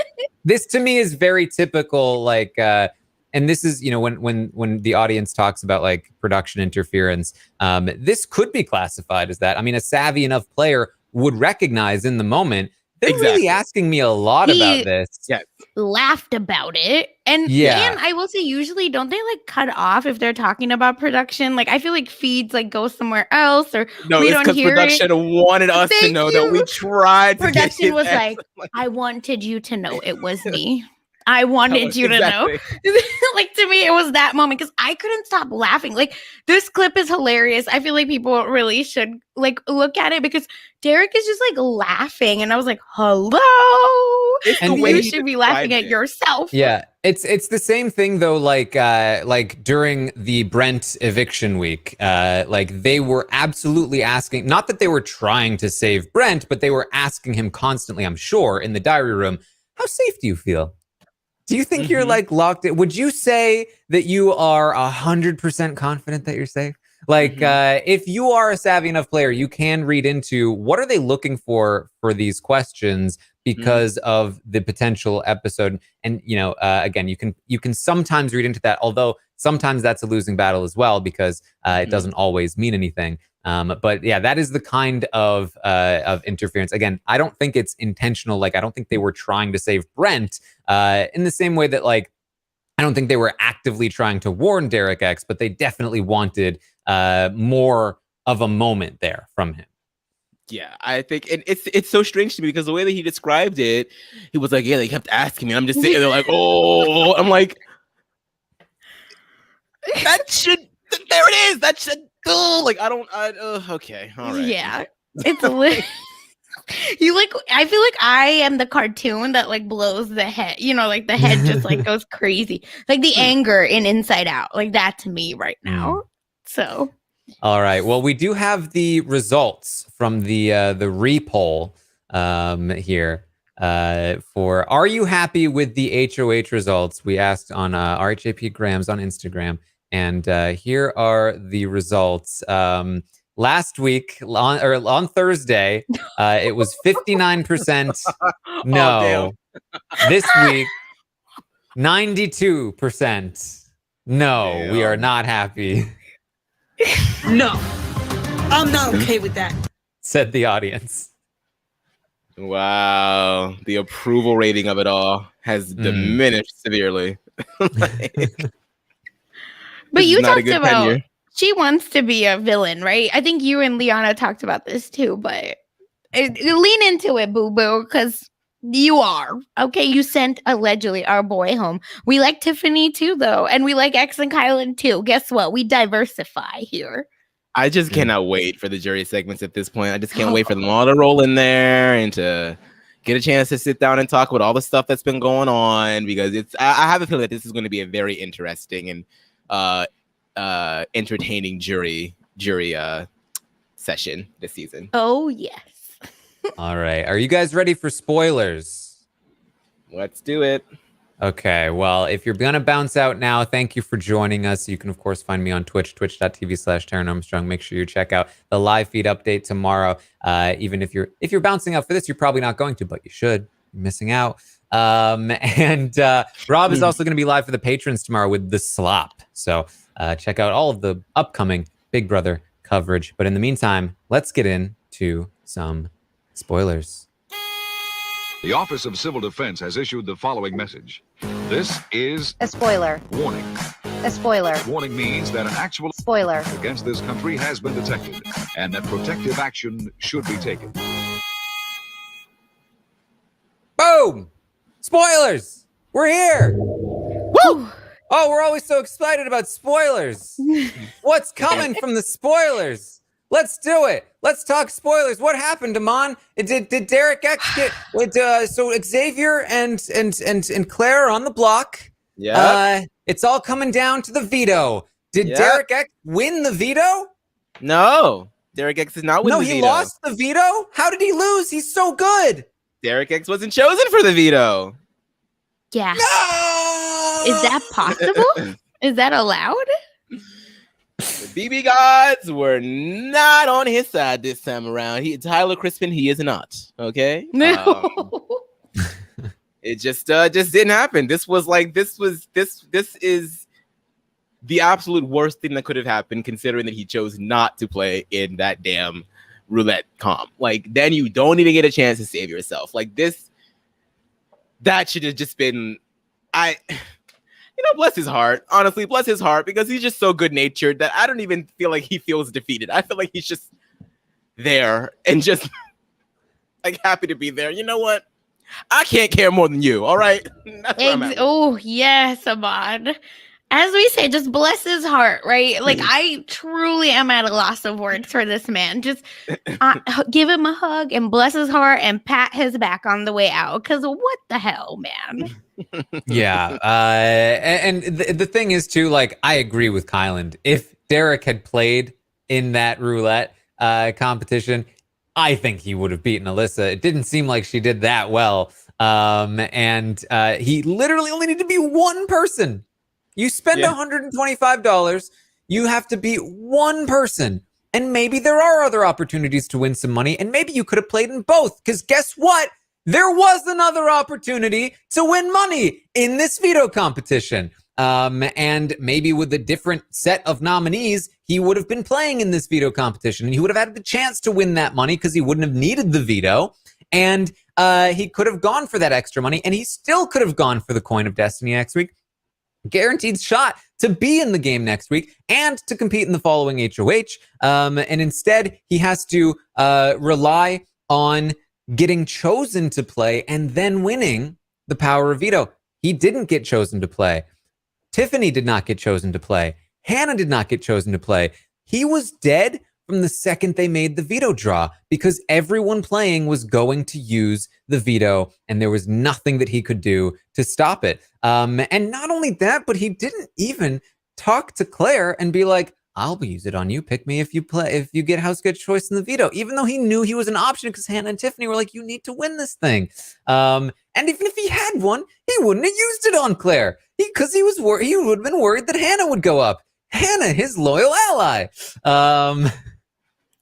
this to me is very typical. Like, and this is, you know, when the audience talks about like production interference, this could be classified as that. I mean, a savvy enough player would recognize in the moment, they're really asking me a lot about this. Yes. Laughed about it. And I will say usually don't they like cut off if they're talking about production? Like I feel like feeds like go somewhere else or we don't hear production wanted us to know that we tried to production was like, I wanted you to know it was me. I wanted you to know. Like to me, it was that moment because I couldn't stop laughing. Like this clip is hilarious. I feel like people really should like look at it because Derek is just like laughing, and I was like, "Hello!" And you should be laughing at yourself. Yeah, it's the same thing though. Like during the Brent eviction week, like they were absolutely asking. Not that they were trying to save Brent, but they were asking him constantly. I'm sure in the diary room, how safe do you feel? Do you think you're like locked in? Would you say that you are 100% confident that you're safe? Like, if you are a savvy enough player, you can read into what are they looking for these questions because of the potential episode. And, you know, again, you can sometimes read into that, although sometimes that's a losing battle as well, because it doesn't always mean anything. But yeah, that is the kind of interference. Again, I don't think it's intentional. Like, I don't think they were trying to save Brent in the same way that, like, I don't think they were actively trying to warn Derek X, but they definitely wanted more of a moment there from him. Yeah, I think it's so strange to me because the way that he described it, he was like, yeah, they kept asking me. I'm just sitting there like, oh, I'm like, that should, there it is. That should, like, okay, all right. Yeah, it's you like, I feel like I am the cartoon that like blows the head, you know, like the head just like goes crazy, like the anger in Inside Out, like that to me right now. So, all right, well, we do have the results from the Rupaul here for are you happy with the HOH results? We asked on RHAP Grams on Instagram, and here are the results. Last week on Thursday, it was 59% no. This week, 92% no. Damn. We are not happy. No, I'm not okay with that, said the audience. Wow, the approval rating of it all has diminished severely. But you talked about she wants to be a villain, right? I think you and Liana talked about this too, but lean into it, boo boo, because you are. Okay, you sent allegedly our boy home. We like Tiffany too, though, and we like X and Kylan too. Guess what? We diversify here. I just cannot wait for the jury segments at this point. I just can't wait for them all to roll in there and to get a chance to sit down and talk about all the stuff that's been going on, because I have a feeling that this is going to be a very interesting and entertaining jury session this season. Oh, yes. All right. Are you guys ready for spoilers? Let's do it. Okay, well, if you're going to bounce out now, thank you for joining us. You can, of course, find me on Twitch, twitch.tv/Taran Armstrong. Make sure you check out the live feed update tomorrow. Even if you're bouncing out for this, you're probably not going to, but you should. You're missing out. And Rob is also going to be live for the patrons tomorrow with The Slop. So check out all of the upcoming Big Brother coverage. But in the meantime, let's get into some spoilers. The Office of Civil Defense has issued the following message. This is a spoiler. Warning. A spoiler. Warning means that an actual spoiler against this country has been detected and that protective action should be taken. Boom! Spoilers! We're here! Woo! Oh, we're always so excited about spoilers. What's coming from the spoilers? Let's do it. Let's talk spoilers. What happened, Aman? Did Derek X get? So Xavier and Claire are on the block. Yeah. It's all coming down to the veto. Did Derek X win the veto? No, Derek X is not winning the veto. No, he lost the veto. How did he lose? He's so good. Derek X wasn't chosen for the veto. Yeah. No! Is that possible? Is that allowed? The BB gods were not on his side this time around. Tyler Crispin, he is not. Okay. No. It just didn't happen. This is the absolute worst thing that could have happened, considering that he chose not to play in that damn roulette comp. Like, then you don't even get a chance to save yourself. Like this, that should have just been, bless his heart. Honestly, bless his heart, because he's just so good-natured that I don't even feel like he feels defeated. I feel like he's just there and just like happy to be there. You know what? I can't care more than you. All right. Oh yes, Aman. As we say, just bless his heart, right? Like, I truly am at a loss of words for this man. Just give him a hug and bless his heart and pat his back on the way out. Because what the hell, man? Yeah. And the thing is, too, like, I agree with Kylan. If Derek had played in that roulette competition, I think he would have beaten Alyssa. It didn't seem like she did that well. And he literally only needed to be one person. You spend $125, you have to beat one person. And maybe there are other opportunities to win some money. And maybe you could have played in both. Because guess what? There was another opportunity to win money in this veto competition. And maybe with a different set of nominees, he would have been playing in this veto competition. And he would have had the chance to win that money because he wouldn't have needed the veto. And he could have gone for that extra money. And he still could have gone for the Coin of Destiny next week. Guaranteed shot to be in the game next week and to compete in the following HOH. And instead, he has to rely on getting chosen to play and then winning the power of veto. He didn't get chosen to play. Tiffany did not get chosen to play. Hannah did not get chosen to play. He was dead from the second they made the veto draw because everyone playing was going to use the veto and there was nothing that he could do to stop it. And not only that, but he didn't even talk to Claire and be like, I'll use it on you. Pick me if you get house get choice in the veto, even though he knew he was an option because Hannah and Tiffany were like, you need to win this thing. And even if he had one, he wouldn't have used it on Claire because he was worried. He would have been worried that Hannah would go up. Hannah, his loyal ally.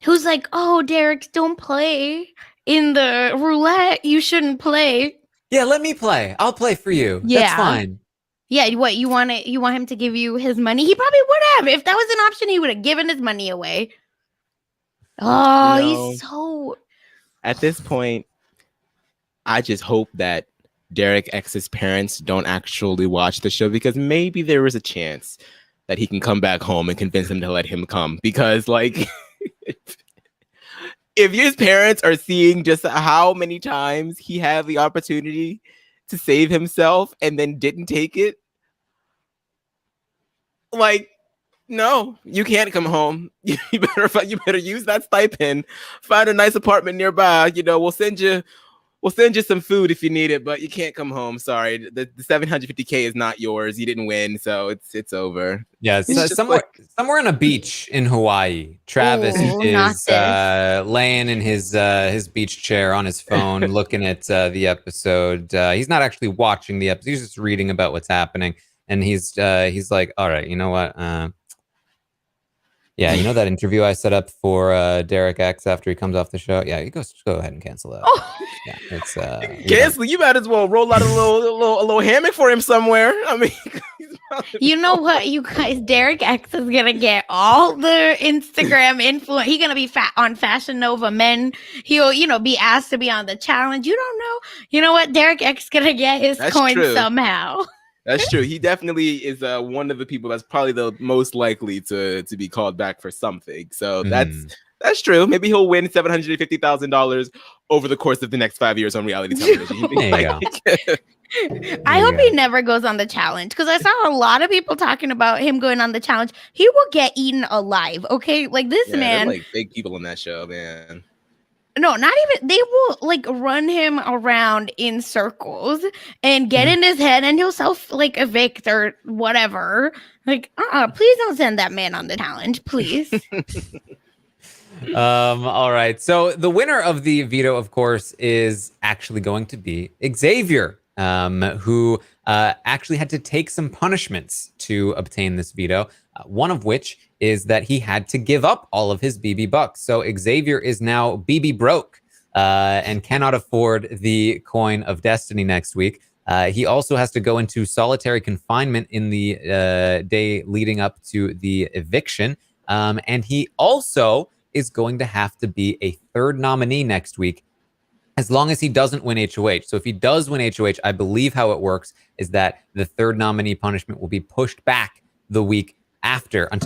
Who's like, oh, Derek, don't play in the roulette. You shouldn't play. Yeah, let me play. I'll play for you. Yeah. That's fine. Yeah, what you want him to give you his money? He probably would have. If that was an option, he would have given his money away. Oh, he's so... At this point, I just hope that Derek X's parents don't actually watch the show, because maybe there is a chance that he can come back home and convince them to let him come. Because, like, if his parents are seeing just how many times he had the opportunity to save himself and then didn't take it, like, no, you can't come home. You better use that stipend. Find a nice apartment nearby. We'll send you some food if you need it, but you can't come home. Sorry, the $750K is not yours. You didn't win, so it's over. Yeah, somewhere on a beach in Hawaii. Travis is laying in his beach chair on his phone, looking at the episode. He's not actually watching the episode. He's just reading about what's happening, and he's like, all right, you know what? Yeah, you know that interview I set up for Derek X after he comes off the show? Yeah, you go ahead and cancel that. Oh. Yeah, it's cancel. You might as well roll out a little hammock for him somewhere. I mean, you know what, you guys? Derek X is gonna get all the Instagram influence. He's gonna be on Fashion Nova Men. He'll be asked to be on the challenge. You don't know. You know what? Derek X is gonna get his coin somehow. That's true. He definitely is one of the people that's probably the most likely to be called back for something. So that's true. Maybe he'll win $750,000 over the course of the next 5 years on reality television. I hope he never goes on the challenge, because I saw a lot of people talking about him going on the challenge. He will get eaten alive. Okay, like this man. Like big people on that show, man. No, not even. They will like run him around in circles and get in his head, and he'll evict or whatever. Like, please don't send that man on the challenge, please. All right. So the winner of the veto, of course, is actually going to be Xavier, who actually had to take some punishments to obtain this veto. One of which is that he had to give up all of his BB bucks. So Xavier is now BB broke and cannot afford the coin of destiny next week. He also has to go into solitary confinement in the day leading up to the eviction. And he also is going to have to be a third nominee next week, as long as he doesn't win HOH. So if he does win HOH, I believe how it works is that the third nominee punishment will be pushed back until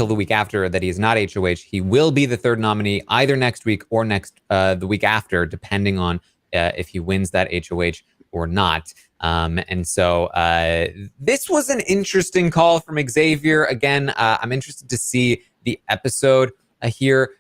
the week after that he is not HOH. He will be the third nominee either next week or the week after, depending on if he wins that HOH or not. And so this was an interesting call from Xavier. Again, I'm interested to see the episode here.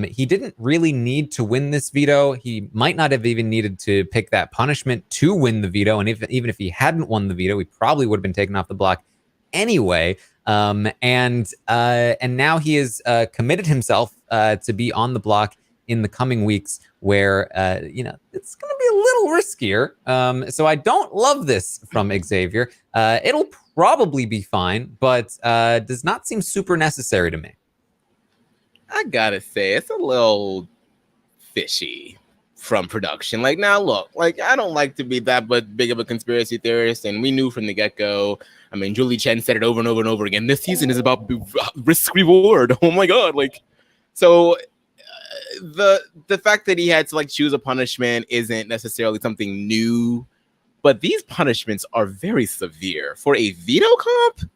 He didn't really need to win this veto. He might not have even needed to pick that punishment to win the veto. And even if he hadn't won the veto, he probably would have been taken off the block anyway. And now he has committed himself to be on the block in the coming weeks, where it's going to be a little riskier. So I don't love this from Xavier. It'll probably be fine, but does not seem super necessary to me. I gotta say, it's a little fishy from production. Like, now look, like, I don't like to be that but big of a conspiracy theorist, and we knew from the get-go. I mean, Julie Chen said it over and over and over again. This season is about risk reward. Oh my god! Like, so the fact that he had to choose a punishment isn't necessarily something new, but these punishments are very severe for a veto comp.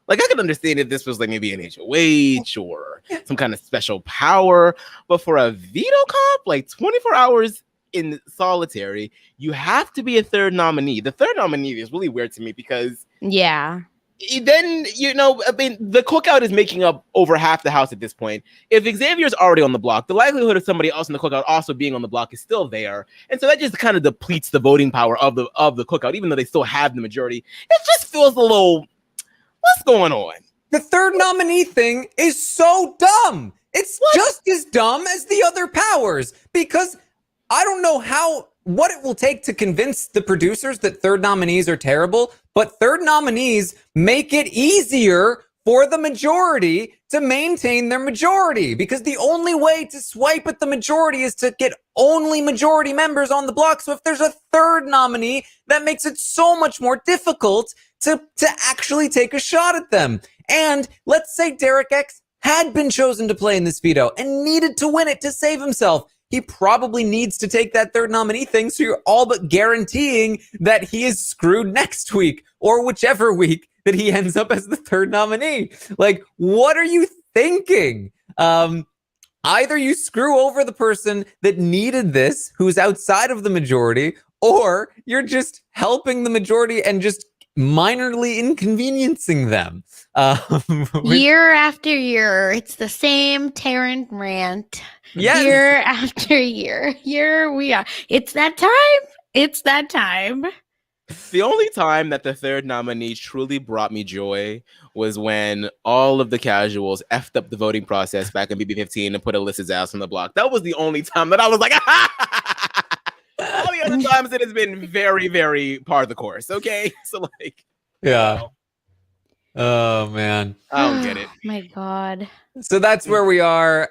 Like, I could understand if this was maybe an HOH or some kind of special power, but for a veto comp, 24 hours in solitary, you have to be a third nominee. The third nominee is really weird to me because then, the cookout is making up over half the house at this point. If Xavier's already on the block, the likelihood of somebody else in the cookout also being on the block is still there. And so that just kind of depletes the voting power of the cookout, even though they still have the majority. It just feels a little... What's going on? The third nominee thing is so dumb. It's just as dumb as the other powers, because I don't know what it will take to convince the producers that third nominees are terrible, but third nominees make it easier for the majority to maintain their majority, because the only way to swipe at the majority is to get only majority members on the block. So if there's a third nominee, that makes it so much more difficult to actually take a shot at them. And let's say Derek X had been chosen to play in this veto and needed to win it to save himself. He probably needs to take that third nominee thing, so you're all but guaranteeing that he is screwed next week or whichever week that he ends up as the third nominee. Like, what are you thinking? Either you screw over the person that needed this, who's outside of the majority, or you're just helping the majority and just minorly inconveniencing them. Year after year, it's the same Taran rant. Yes. Year after year. Here we are. It's that time. It's that time. The only time that the third nominee truly brought me joy was when all of the casuals effed up the voting process back in BB15 and put Alyssa's ass on the block. That was the only time that I was like, all the other times it has been very, very par of the course. Okay, so like, yeah. Oh man, I don't get it. My God. So that's where we are.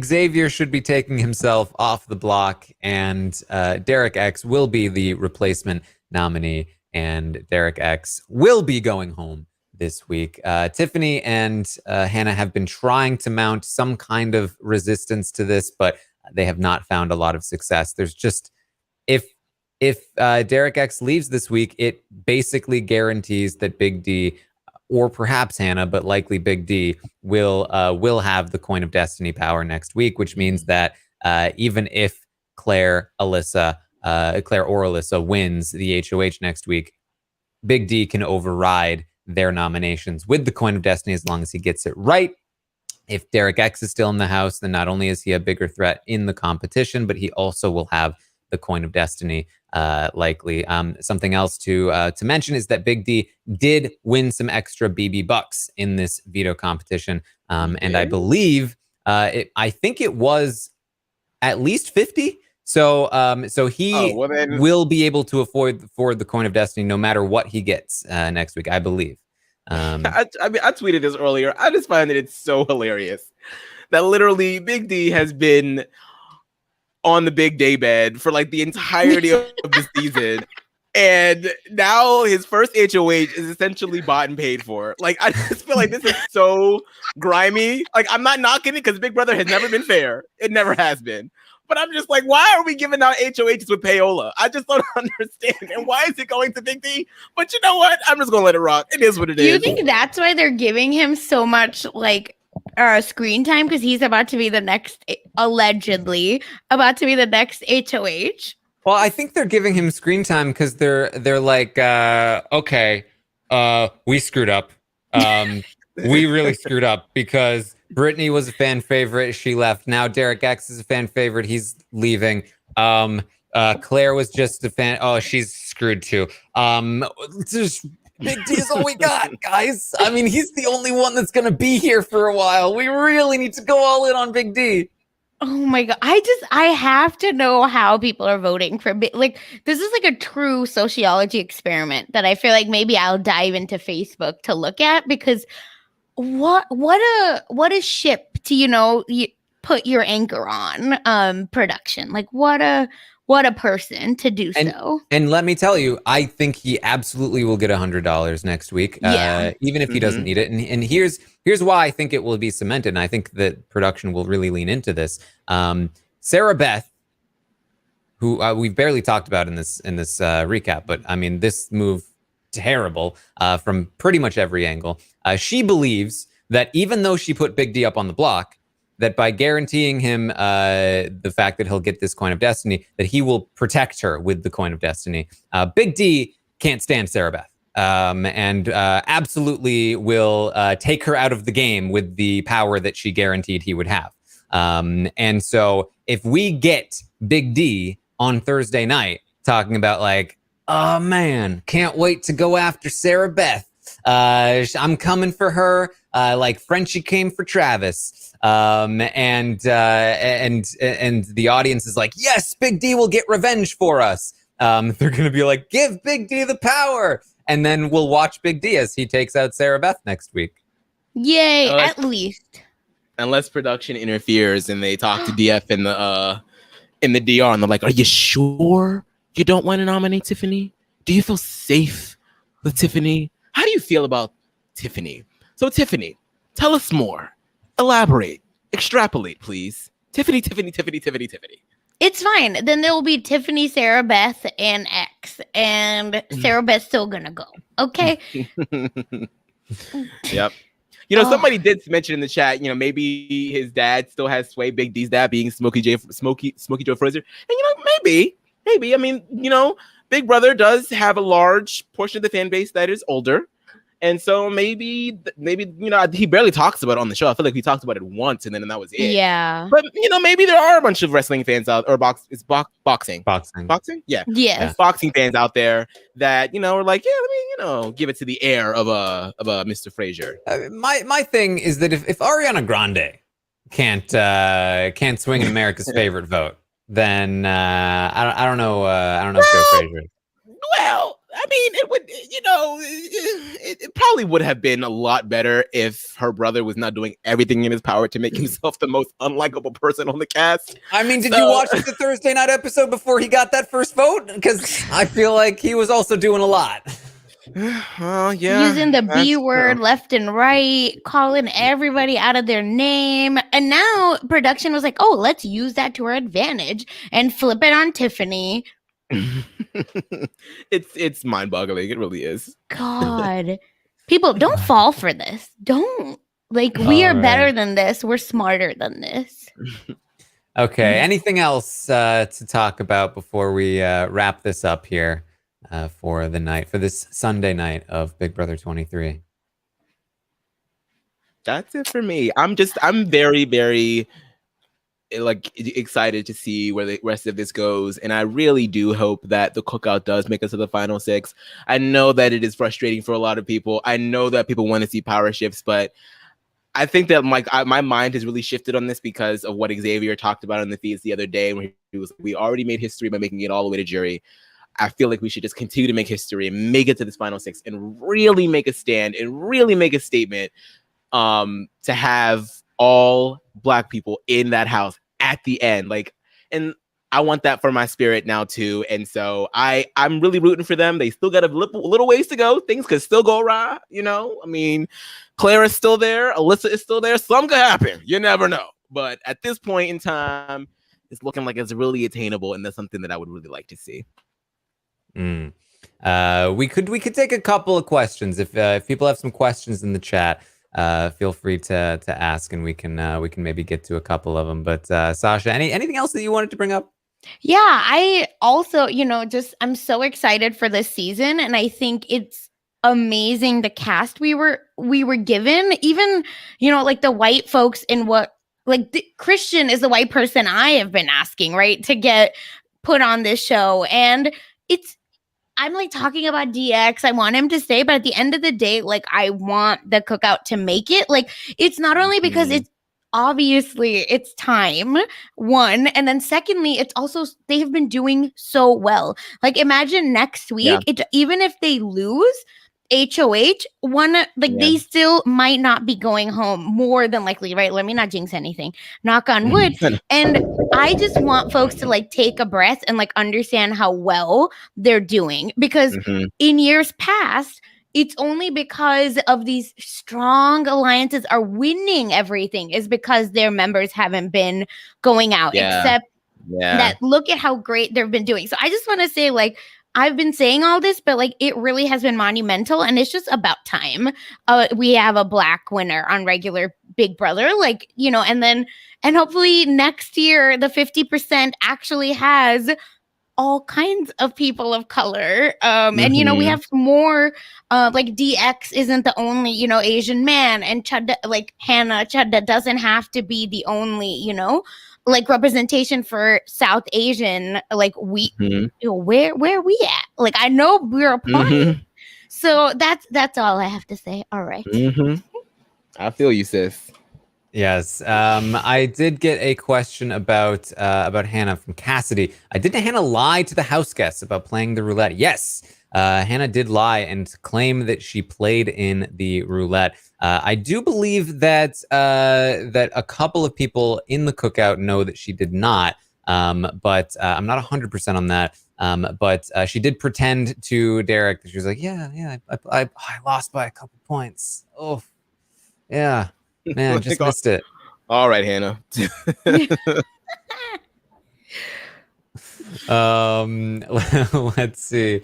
Xavier should be taking himself off the block, and Derek X will be the replacement nominee, and Derek X will be going home this week. Tiffany and Hannah have been trying to mount some kind of resistance to this, but they have not found a lot of success. There's just, if Derek X leaves this week, it basically guarantees that Big D, or perhaps Hannah, but likely Big D, will have the Coin of Destiny power next week, which means that even if Claire or Alyssa wins the HOH next week, Big D can override their nominations with the Coin of Destiny as long as he gets it right. If Derek X is still in the house, then not only is he a bigger threat in the competition, but he also will have the Coin of Destiny likely. Something else to mention is that Big D did win some extra BB bucks in this veto competition, and I believe I think it was at least 50. So he will be able to afford the Coin of Destiny no matter what he gets next week, I believe. I tweeted this earlier. I just find that it's so hilarious that literally Big D has been on the big day bed for like the entirety of the season, and now his first HOH is essentially bought and paid for. Like, I just feel like this is so grimy. Like, I'm not knocking it because Big Brother has never been fair. It never has been. But I'm just like, why are we giving out HOHs with payola? I just don't understand. And why is it going to Big D? But you know what? I'm just going to let it rock. It is what it is. Do you think that's why they're giving him so much, like, screen time? Because he's about to be the next, allegedly, about to be the next HOH? Well, I think they're giving him screen time because they're like, okay, we screwed up. We really screwed up because Brittany was a fan favorite. She left. Now Derek X is a fan favorite. He's leaving. Claire was just a fan. Oh, she's screwed too. Just Big D is all we got, guys. I mean, he's the only one that's going to be here for a while. We really need to go all in on Big D. Oh my God. I have to know how people are voting for like, this is like a true sociology experiment that I feel like maybe I'll dive into Facebook to look at, because what a ship to, you put your anchor on, production. Like, what a person to do so. And let me tell you, I think he absolutely will get $100 next week, even if he doesn't need it. And here's why I think it will be cemented. And I think that production will really lean into this. Sarah Beth, who we've barely talked about in this recap, but I mean, this move terrible from pretty much every angle. She believes that even though she put Big D up on the block, that by guaranteeing him the fact that he'll get this Coin of Destiny, that he will protect her with the Coin of Destiny. Big D can't stand Sarah Beth, and absolutely will take her out of the game with the power that she guaranteed he would have. And so if we get Big D on Thursday night talking about like, oh man, can't wait to go after Sarah Beth. I'm coming for her like Frenchie came for Travis. And the audience is like, yes, Big D will get revenge for us. They're going to be like, give Big D the power. And then we'll watch Big D as he takes out Sarah Beth next week. Yay, at least. Unless production interferes and they talk to DF in the DR and they're like, are you sure you don't want to nominate Tiffany? Do you feel safe with Tiffany? How do you feel about Tiffany? So Tiffany, tell us more. Elaborate. Extrapolate, please. Tiffany. It's fine. Then there will be Tiffany, Sarah Beth, and DX, and Sarah Beth's still gonna go. Okay. Yep. Somebody did mention in the chat, maybe his dad still has sway, Big D's dad being Smokey Joe Frazier. And, maybe. I mean, Big Brother does have a large portion of the fan base that is older. And so maybe, he barely talks about it on the show. I feel like he talked about it once and then that was it. Yeah. But, maybe there are a bunch of wrestling fans out, or boxing. Boxing? Yeah. Yes. Boxing fans out there that, are like, yeah, let me, give it to the heir of a Mr. Frazier. My thing is that if Ariana Grande can't swing in America's favorite vote, then I don't know Joe Frazier. Well, I mean, it would, it probably would have been a lot better if her brother was not doing everything in his power to make himself the most unlikable person on the cast. I mean, did you watch the Thursday night episode before he got that first vote? Because I feel like he was also doing a lot. Yeah. Using the B word left and right, calling everybody out of their name. And now production was like, oh, let's use that to our advantage and flip it on Tiffany. It's mind-boggling. It really is. God, people, don't fall for this. Don't. We are better than this. We're smarter than this. Okay. Anything else to talk about before we wrap this up here for this Sunday night of Big Brother 23? That's it for me. I'm very, very excited to see where the rest of this goes, and I really do hope that the cookout does make us to the final 6. I know that it is frustrating for a lot of people. I know that people want to see power shifts, but I think that my mind has really shifted on this because of what Xavier talked about on the feeds the other day, when he was, we already made history by making it all the way to jury. I feel like we should just continue to make history and make it to this final 6 and really make a stand and really make a statement to have all Black people in that house at the end. And I want that for my spirit now too. And so I'm really rooting for them. They still got a little ways to go. Things could still go awry, I mean, Clara's still there, Alyssa is still there. Something could happen. You never know. But at this point in time, it's looking like it's really attainable, and that's something that I would really like to see. We could take a couple of questions if people have some questions in the chat. Feel free to ask, and we can maybe get to a couple of them. But Sasha, anything else that you wanted to bring up? Yeah, I also, I'm so excited for this season, and I think it's amazing the cast we were given. Even, the white folks in Christian is the white person I have been asking, right, to get put on this show, and I'm talking about DX. I want him to stay, but at the end of the day, I want the cookout to make it. It's not only because it's obviously it's time, one, and then secondly, it's also they have been doing so well. Imagine next week, even if they lose HOH, they still might not be going home, more than likely, right? Let me not jinx anything. Knock on wood. And I just want folks to take a breath and understand how well they're doing, because in years past, it's only because of these strong alliances are winning everything is because their members haven't been going out, except that look at how great they've been doing. So I just want to say, I've been saying all this, but it really has been monumental, and it's just about time we have a Black winner on regular Big Brother, and hopefully next year the 50% actually has all kinds of people of color, and we have more DX isn't the only Asian man, and Chud, Hannah Chud doesn't have to be the only representation for South Asian, we where are we at? I know we're a party. So that's all I have to say. All right. I feel you, sis. Yes. I did get a question about Hannah from Cassidy. Didn't Hannah lie to the house guests about playing the roulette? Yes. Hannah did lie and claim that she played in the roulette. I do believe that a couple of people in the cookout know that she did not, but I'm not 100% on that. But she did pretend to Derek that she was like, yeah, I lost by a couple points. Oh, yeah, man, just missed it. All right, Hannah. Let's see.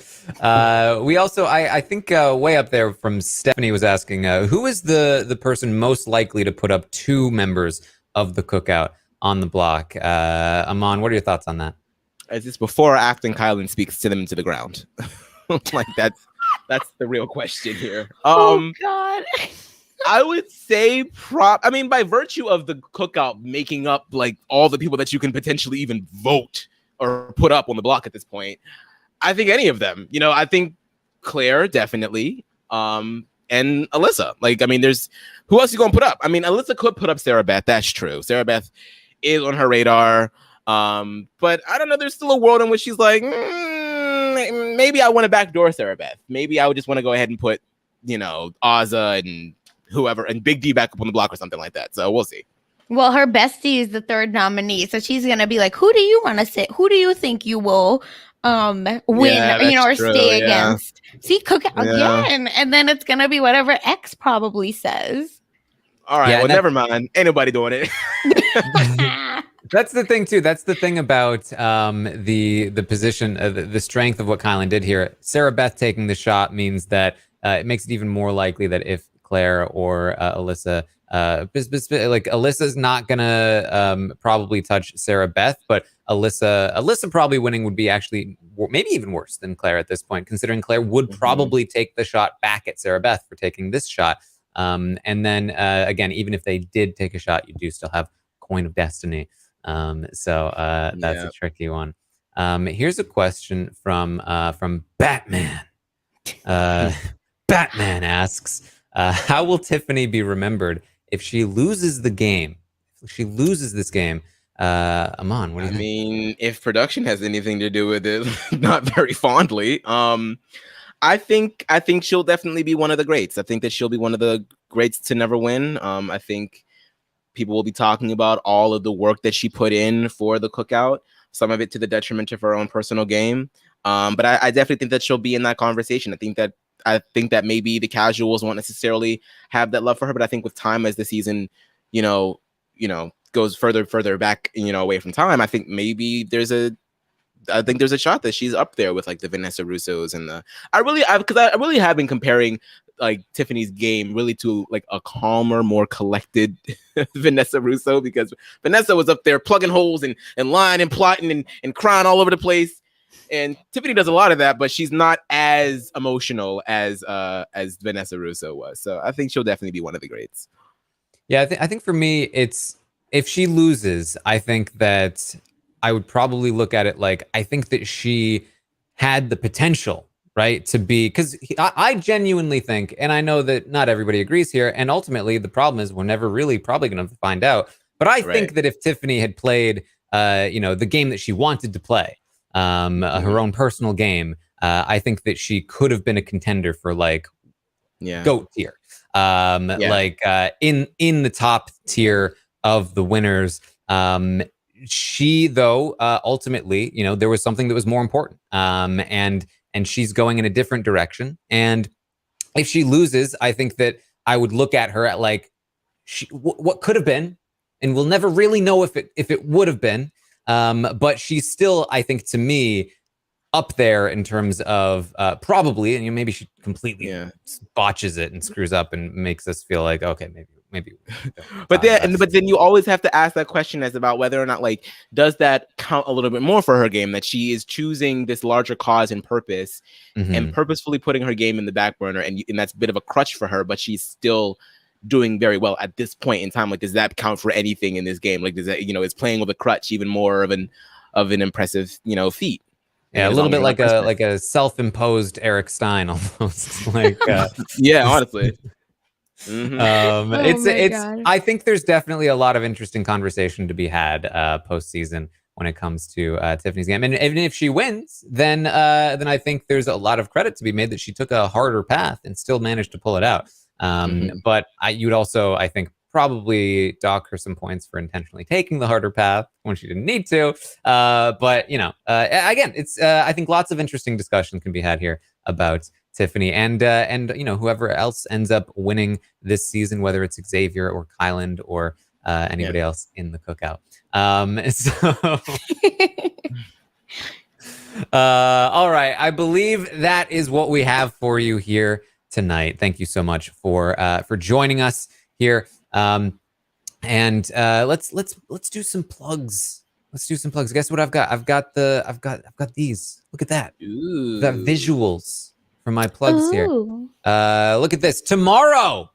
We also, I think, way up there from Stephanie was asking, who is the person most likely to put up 2 members of the cookout on the block? Aman, what are your thoughts on that? Is this before or after Kylan speaks to them into the ground? Like that's the real question here. Oh God. I would say I mean, by virtue of the cookout making up like all the people that you can potentially even vote or put up on the block at this point, I think any of them. You know, I think Claire definitely, and Alyssa. Like, I mean, there's who else you gonna put up? I mean, Alyssa could put up Sarah Beth. That's true. Sarah Beth is on her radar. But I don't know. There's still a world in which she's like, maybe I want to backdoor Sarah Beth. Maybe I would just want to go ahead and put, you know, Azza and whoever and Big D back up on the block or something like that. So we'll see. Well, her bestie is the 3rd nominee, so she's gonna be like, "Who do you want to sit? Who do you think you will win? You know, or true, stay against?" See, cook again, and then it's gonna be whatever X probably says. All right, well, never mind. Ain't nobody doing it. That's the thing too. That's the thing about the position, the strength of what Kylan did here. Sarah Beth taking the shot means that it makes it even more likely that if Claire or Alyssa, like Alyssa's not gonna probably touch Sarah Beth, but Alyssa probably winning would be actually maybe even worse than Claire at this point, considering Claire would probably take the shot back at Sarah Beth for taking this shot. And then again, even if they did take a shot, you do still have Coin of Destiny. So that's a tricky one. Here's a question from Batman. Batman asks, how will Tiffany be remembered if she loses the game? If she loses this game, Aman, what do you think? I mean, if production has anything to do with it, not very fondly. I think she'll definitely be one of the greats. I think that she'll be one of the greats to never win. I think people will be talking about all of the work that she put in for the cookout, some of it to the detriment of her own personal game. But I definitely think that she'll be in that conversation. I think that maybe the casuals won't necessarily have that love for her, but I think with time, as the season, goes further back, away from time, I think maybe there's a shot that she's up there with like the Vanessa Russos and I really have been comparing like Tiffany's game really to like a calmer, more collected Vanessa Russo, because Vanessa was up there plugging holes and lying and plotting and crying all over the place. And Tiffany does a lot of that, but she's not as emotional as Vanessa Russo was. So I think she'll definitely be one of the greats. Yeah, I think for me, it's if she loses, I think that I would probably look at it like I think that she had the potential, right, to be, because I genuinely think, and I know that not everybody agrees here, and ultimately the problem is we're never really probably going to find out. But I think that if Tiffany had played, the game that she wanted to play, her own personal game, I think that she could have been a contender for like GOAT tier, like in the top tier of the winners. She, though, ultimately, there was something that was more important, and she's going in a different direction. And if she loses, I think that I would look at her at like what could have been, and we'll never really know if it would have been. But she's still, I think, to me, up there in terms of probably, and maybe she completely botches it and screws up and makes us feel like, okay, maybe. But then you always have to ask that question as about whether or not, like, does that count a little bit more for her game, that she is choosing this larger cause and purpose and purposefully putting her game in the back burner, and that's a bit of a crutch for her, but she's still doing very well at this point in time. Like, does that count for anything in this game? Like, does that, is playing with a crutch even more of an impressive, feat? Yeah, a little bit like a self-imposed Eric Stein almost. Like yeah, honestly. I think there's definitely a lot of interesting conversation to be had postseason when it comes to Tiffany's game. And even if she wins, then I think there's a lot of credit to be made that she took a harder path and still managed to pull it out. But you'd also, I think, probably dock her some points for intentionally taking the harder path when she didn't need to. But again, it's I think lots of interesting discussion can be had here about Tiffany and whoever else ends up winning this season, whether it's Xavier or Kyland or anybody else in the cookout. All right. I believe that is what we have for you here tonight. Thank you so much for joining us here. And let's do some plugs. Let's do some plugs. Guess what I've got? I've got these. Look at that. Ooh. The visuals for my plugs here. Ooh. Look at this. Tomorrow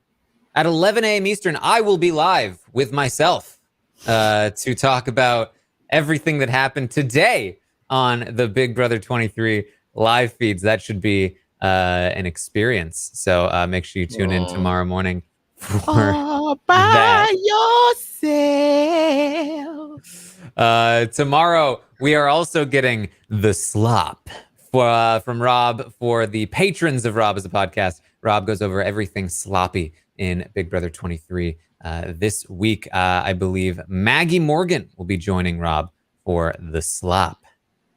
at 11 a.m. Eastern, I will be live with myself to talk about everything that happened today on the Big Brother 23 live feeds. That should be an experience. So make sure you tune in tomorrow morning for all by yourself. Tomorrow, we are also getting the slop from Rob for the patrons of Rob as a podcast. Rob goes over everything sloppy in Big Brother 23. This week, I believe Maggie Morgan will be joining Rob for the slop.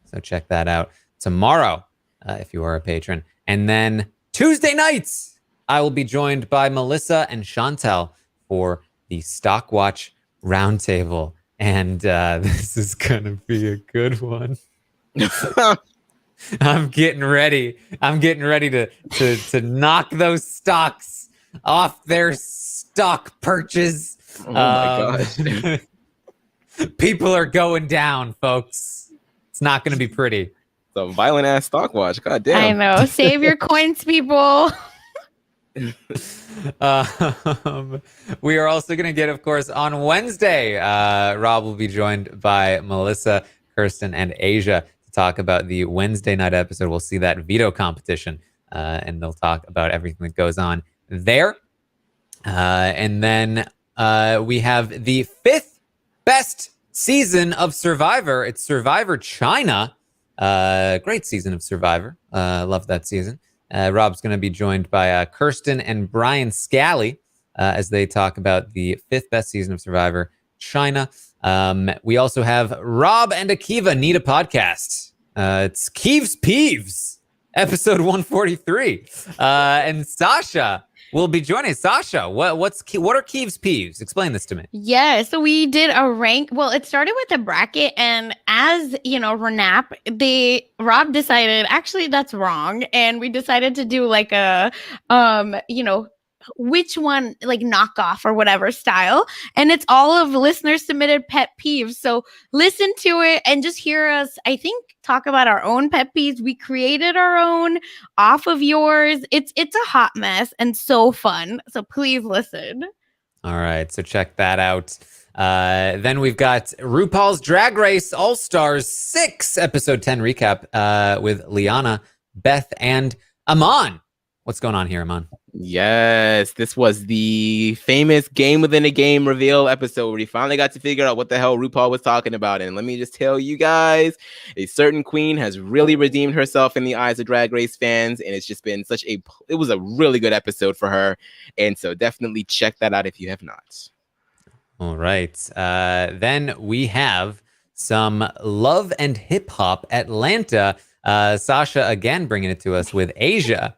So check that out tomorrow if you are a patron. And then Tuesday nights, I will be joined by Melissa and Chantel for the Stockwatch Roundtable. And this is going to be a good one. I'm getting ready. to knock those stocks off their stock perches. Oh my gosh. People are going down, folks. It's not going to be pretty. It's a violent ass stock watch. God damn. I know. Save your coins, people. We are also going to get, of course, on Wednesday, Rob will be joined by Melissa, Kirsten, and Asia to talk about the Wednesday night episode. We'll see that veto competition, and they'll talk about everything that goes on there. And then we have the 5th best season of Survivor. It's Survivor China. Great season of Survivor. Love that season. Rob's going to be joined by Kirsten and Brian Scally as they talk about the 5th best season of Survivor China. We also have Rob and Akiva need a podcast. It's Keeves Peeves, episode 143. And Sasha will be joining. Sasha, what are Keeves Peeves? Explain this to me. Yeah, so we did a rank. Well, it started with a bracket, and as you know, Renap, Rob decided actually that's wrong, and we decided to do like a which one, like knockoff or whatever style, and it's all of listener submitted pet peeves. So listen to it and just hear us, I think, talk about our own pet peeves. We created our own off of yours. It's a hot mess and so fun. So please listen. All right, so check that out. Then we've got RuPaul's Drag Race All-Stars 6 episode 10 recap with Liana, Beth, and Aman. What's going on here, Aman? Yes, this was the famous game within a game reveal episode where we finally got to figure out what the hell RuPaul was talking about. And let me just tell you guys, a certain queen has really redeemed herself in the eyes of Drag Race fans. And it's just been it was a really good episode for her. And so definitely check that out if you have not. All right. Then we have some Love and Hip Hop Atlanta. Sasha again bringing it to us with Asia.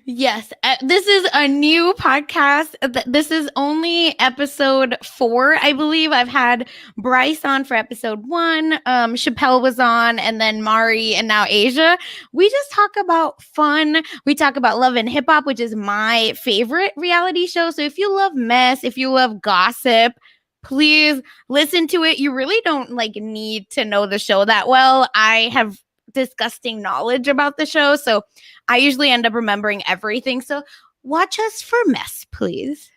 Yes, this is a new podcast. This is only episode 4, I believe. I've had Bryce on for episode 1. Chappelle was on, and then Mari, and now Asia. We just talk about fun. We talk about Love and Hip Hop, which is my favorite reality show. So if you love mess, if you love gossip, please listen to it. You really don't need to know the show that well. I have disgusting knowledge about the show, so I usually end up remembering everything. So watch us for mess, please.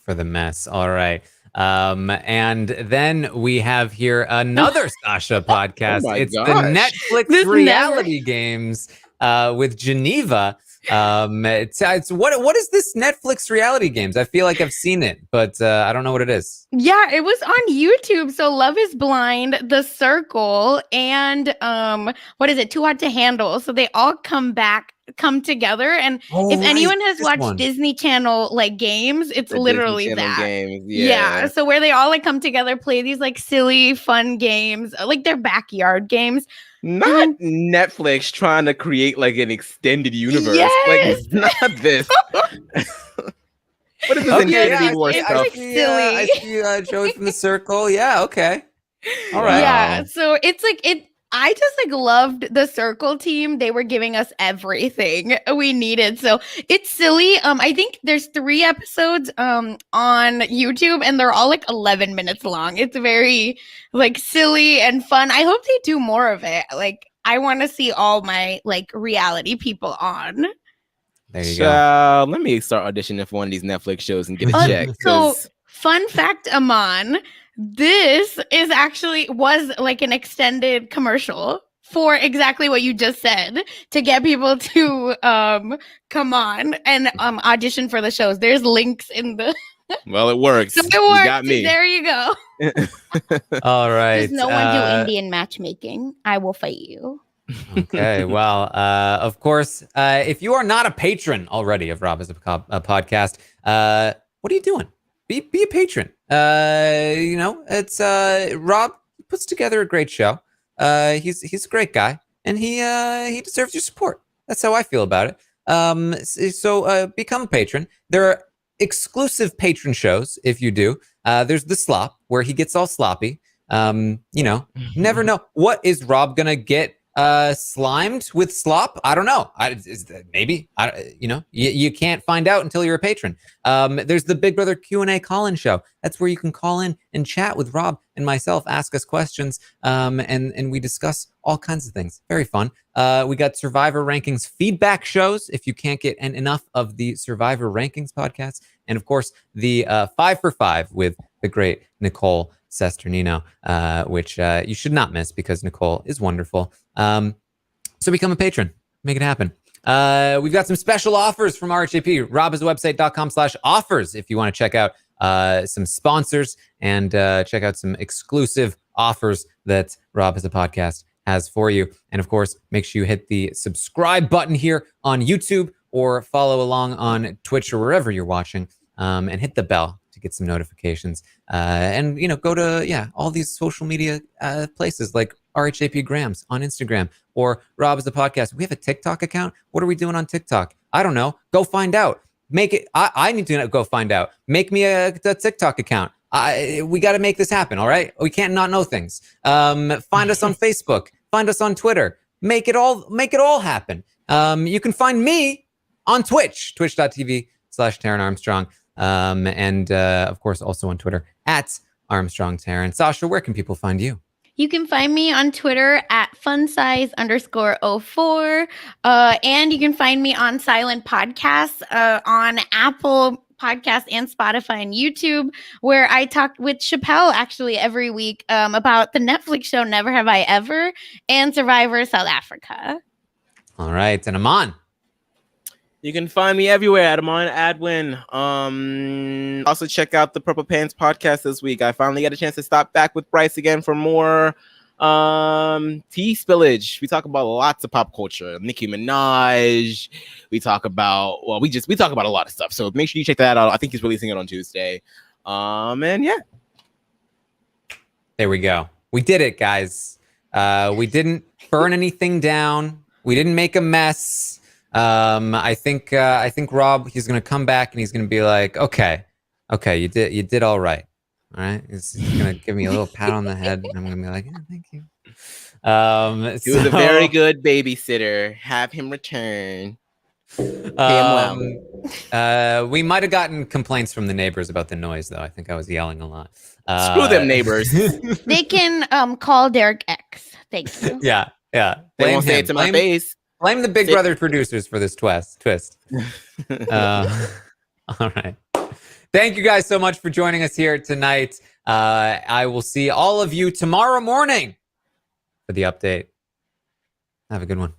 For the mess. All right. And then we have here another Sasha podcast. It's gosh. the Netflix reality games with Geneva. It's what is this Netflix reality games? I feel like I've seen it, but I don't know what it is. Yeah, it was on YouTube. So Love is Blind, The Circle, and what is it? Too Hot to Handle. So they all come together. And if anyone has watched Disney Channel games, it's literally that. Games, yeah. So where they all come together, play these silly, fun games, their backyard games. Not Netflix trying to create an extended universe. Yes! It's not this. What is this Infinity War stuff? I see Joey from The Circle. Yeah, okay. All right. Yeah, so it's I just like loved the Circle team. They were giving us everything we needed. So it's silly. I think there's 3 episodes on YouTube and they're all like 11 minutes long. It's very like silly and fun. I hope they do more of it. Like I want to see all my like reality people on. There you go. Let me start auditioning for one of these Netflix shows and get a check. So fun fact, Aman, this is was like an extended commercial for exactly what you just said to get people to come on and audition for the shows. There's links in the Well, it works. So it works. You got me. There you go. All right. Does no one do Indian matchmaking? I will fight you. Okay. Well, of course, if you are not a patron already of Rob as a podcast, what are you doing? Be a patron. It's Rob puts together a great show. He's a great guy, and he deserves your support. That's how I feel about it. So become a patron. There are exclusive patron shows if you do. There's the slop where he gets all sloppy. Never know what is Rob gonna get slimed with slop. I don't know. Maybe you can't find out until you're a patron. There's the Big Brother Q&A call-in show. That's where you can call in and chat with Rob and myself, ask us questions, and we discuss all kinds of things. Very fun. We got Survivor Rankings feedback shows if you can't get enough of the Survivor Rankings podcast, and of course the 5 for 5 with the great Nicole Cesternino, which you should not miss because Nicole is wonderful. So become a patron. Make it happen. We've got some special offers from RHAP. robisawebsite.com/offers if you want to check out some sponsors and check out some exclusive offers that Rob as a podcast has for you. And of course, make sure you hit the subscribe button here on YouTube or follow along on Twitch or wherever you're watching, and hit the bell to get some notifications. And go to all these social media places like RHAP Grams on Instagram or Rob as a podcast. We have a TikTok account. What are we doing on TikTok? I don't know. Go find out. Make it. I need to go find out. Make me a TikTok account. We got to make this happen. All right. We can't not know things. Find us on Facebook. Find us on Twitter. Make it all happen. You can find me on Twitch, twitch.tv/Taran Armstrong. And of course, also on Twitter @Armstrong Taran. Sasha, where can people find you? You can find me on Twitter @funsize_04. And you can find me on Silent Podcasts on Apple Podcasts and Spotify and YouTube, where I talk with Chappelle actually every week about the Netflix show Never Have I Ever and Survivor South Africa. All right. And Aman. You can find me everywhere at Aman Adwin. Also check out the Purple Pants podcast this week. I finally got a chance to stop back with Bryce again for more tea spillage. We talk about lots of pop culture. Nicki Minaj. We talk about we talk about a lot of stuff. So make sure you check that out. I think he's releasing it on Tuesday. And yeah. There we go. We did it, guys. We didn't burn anything down. We didn't make a mess. I think Rob, he's gonna come back and he's gonna be like, okay, you did all right. All right. He's gonna give me a little pat on the head, and I'm gonna be like, yeah, thank you. He was a very good babysitter. Have him return. We might have gotten complaints from the neighbors about the noise, though. I think I was yelling a lot. Screw them neighbors. They can call Derek X. Thank you. Yeah. They won't say it to my face. Blame the Big Brother producers for this twist. All right. Thank you guys so much for joining us here tonight. I will see all of you tomorrow morning for the update. Have a good one.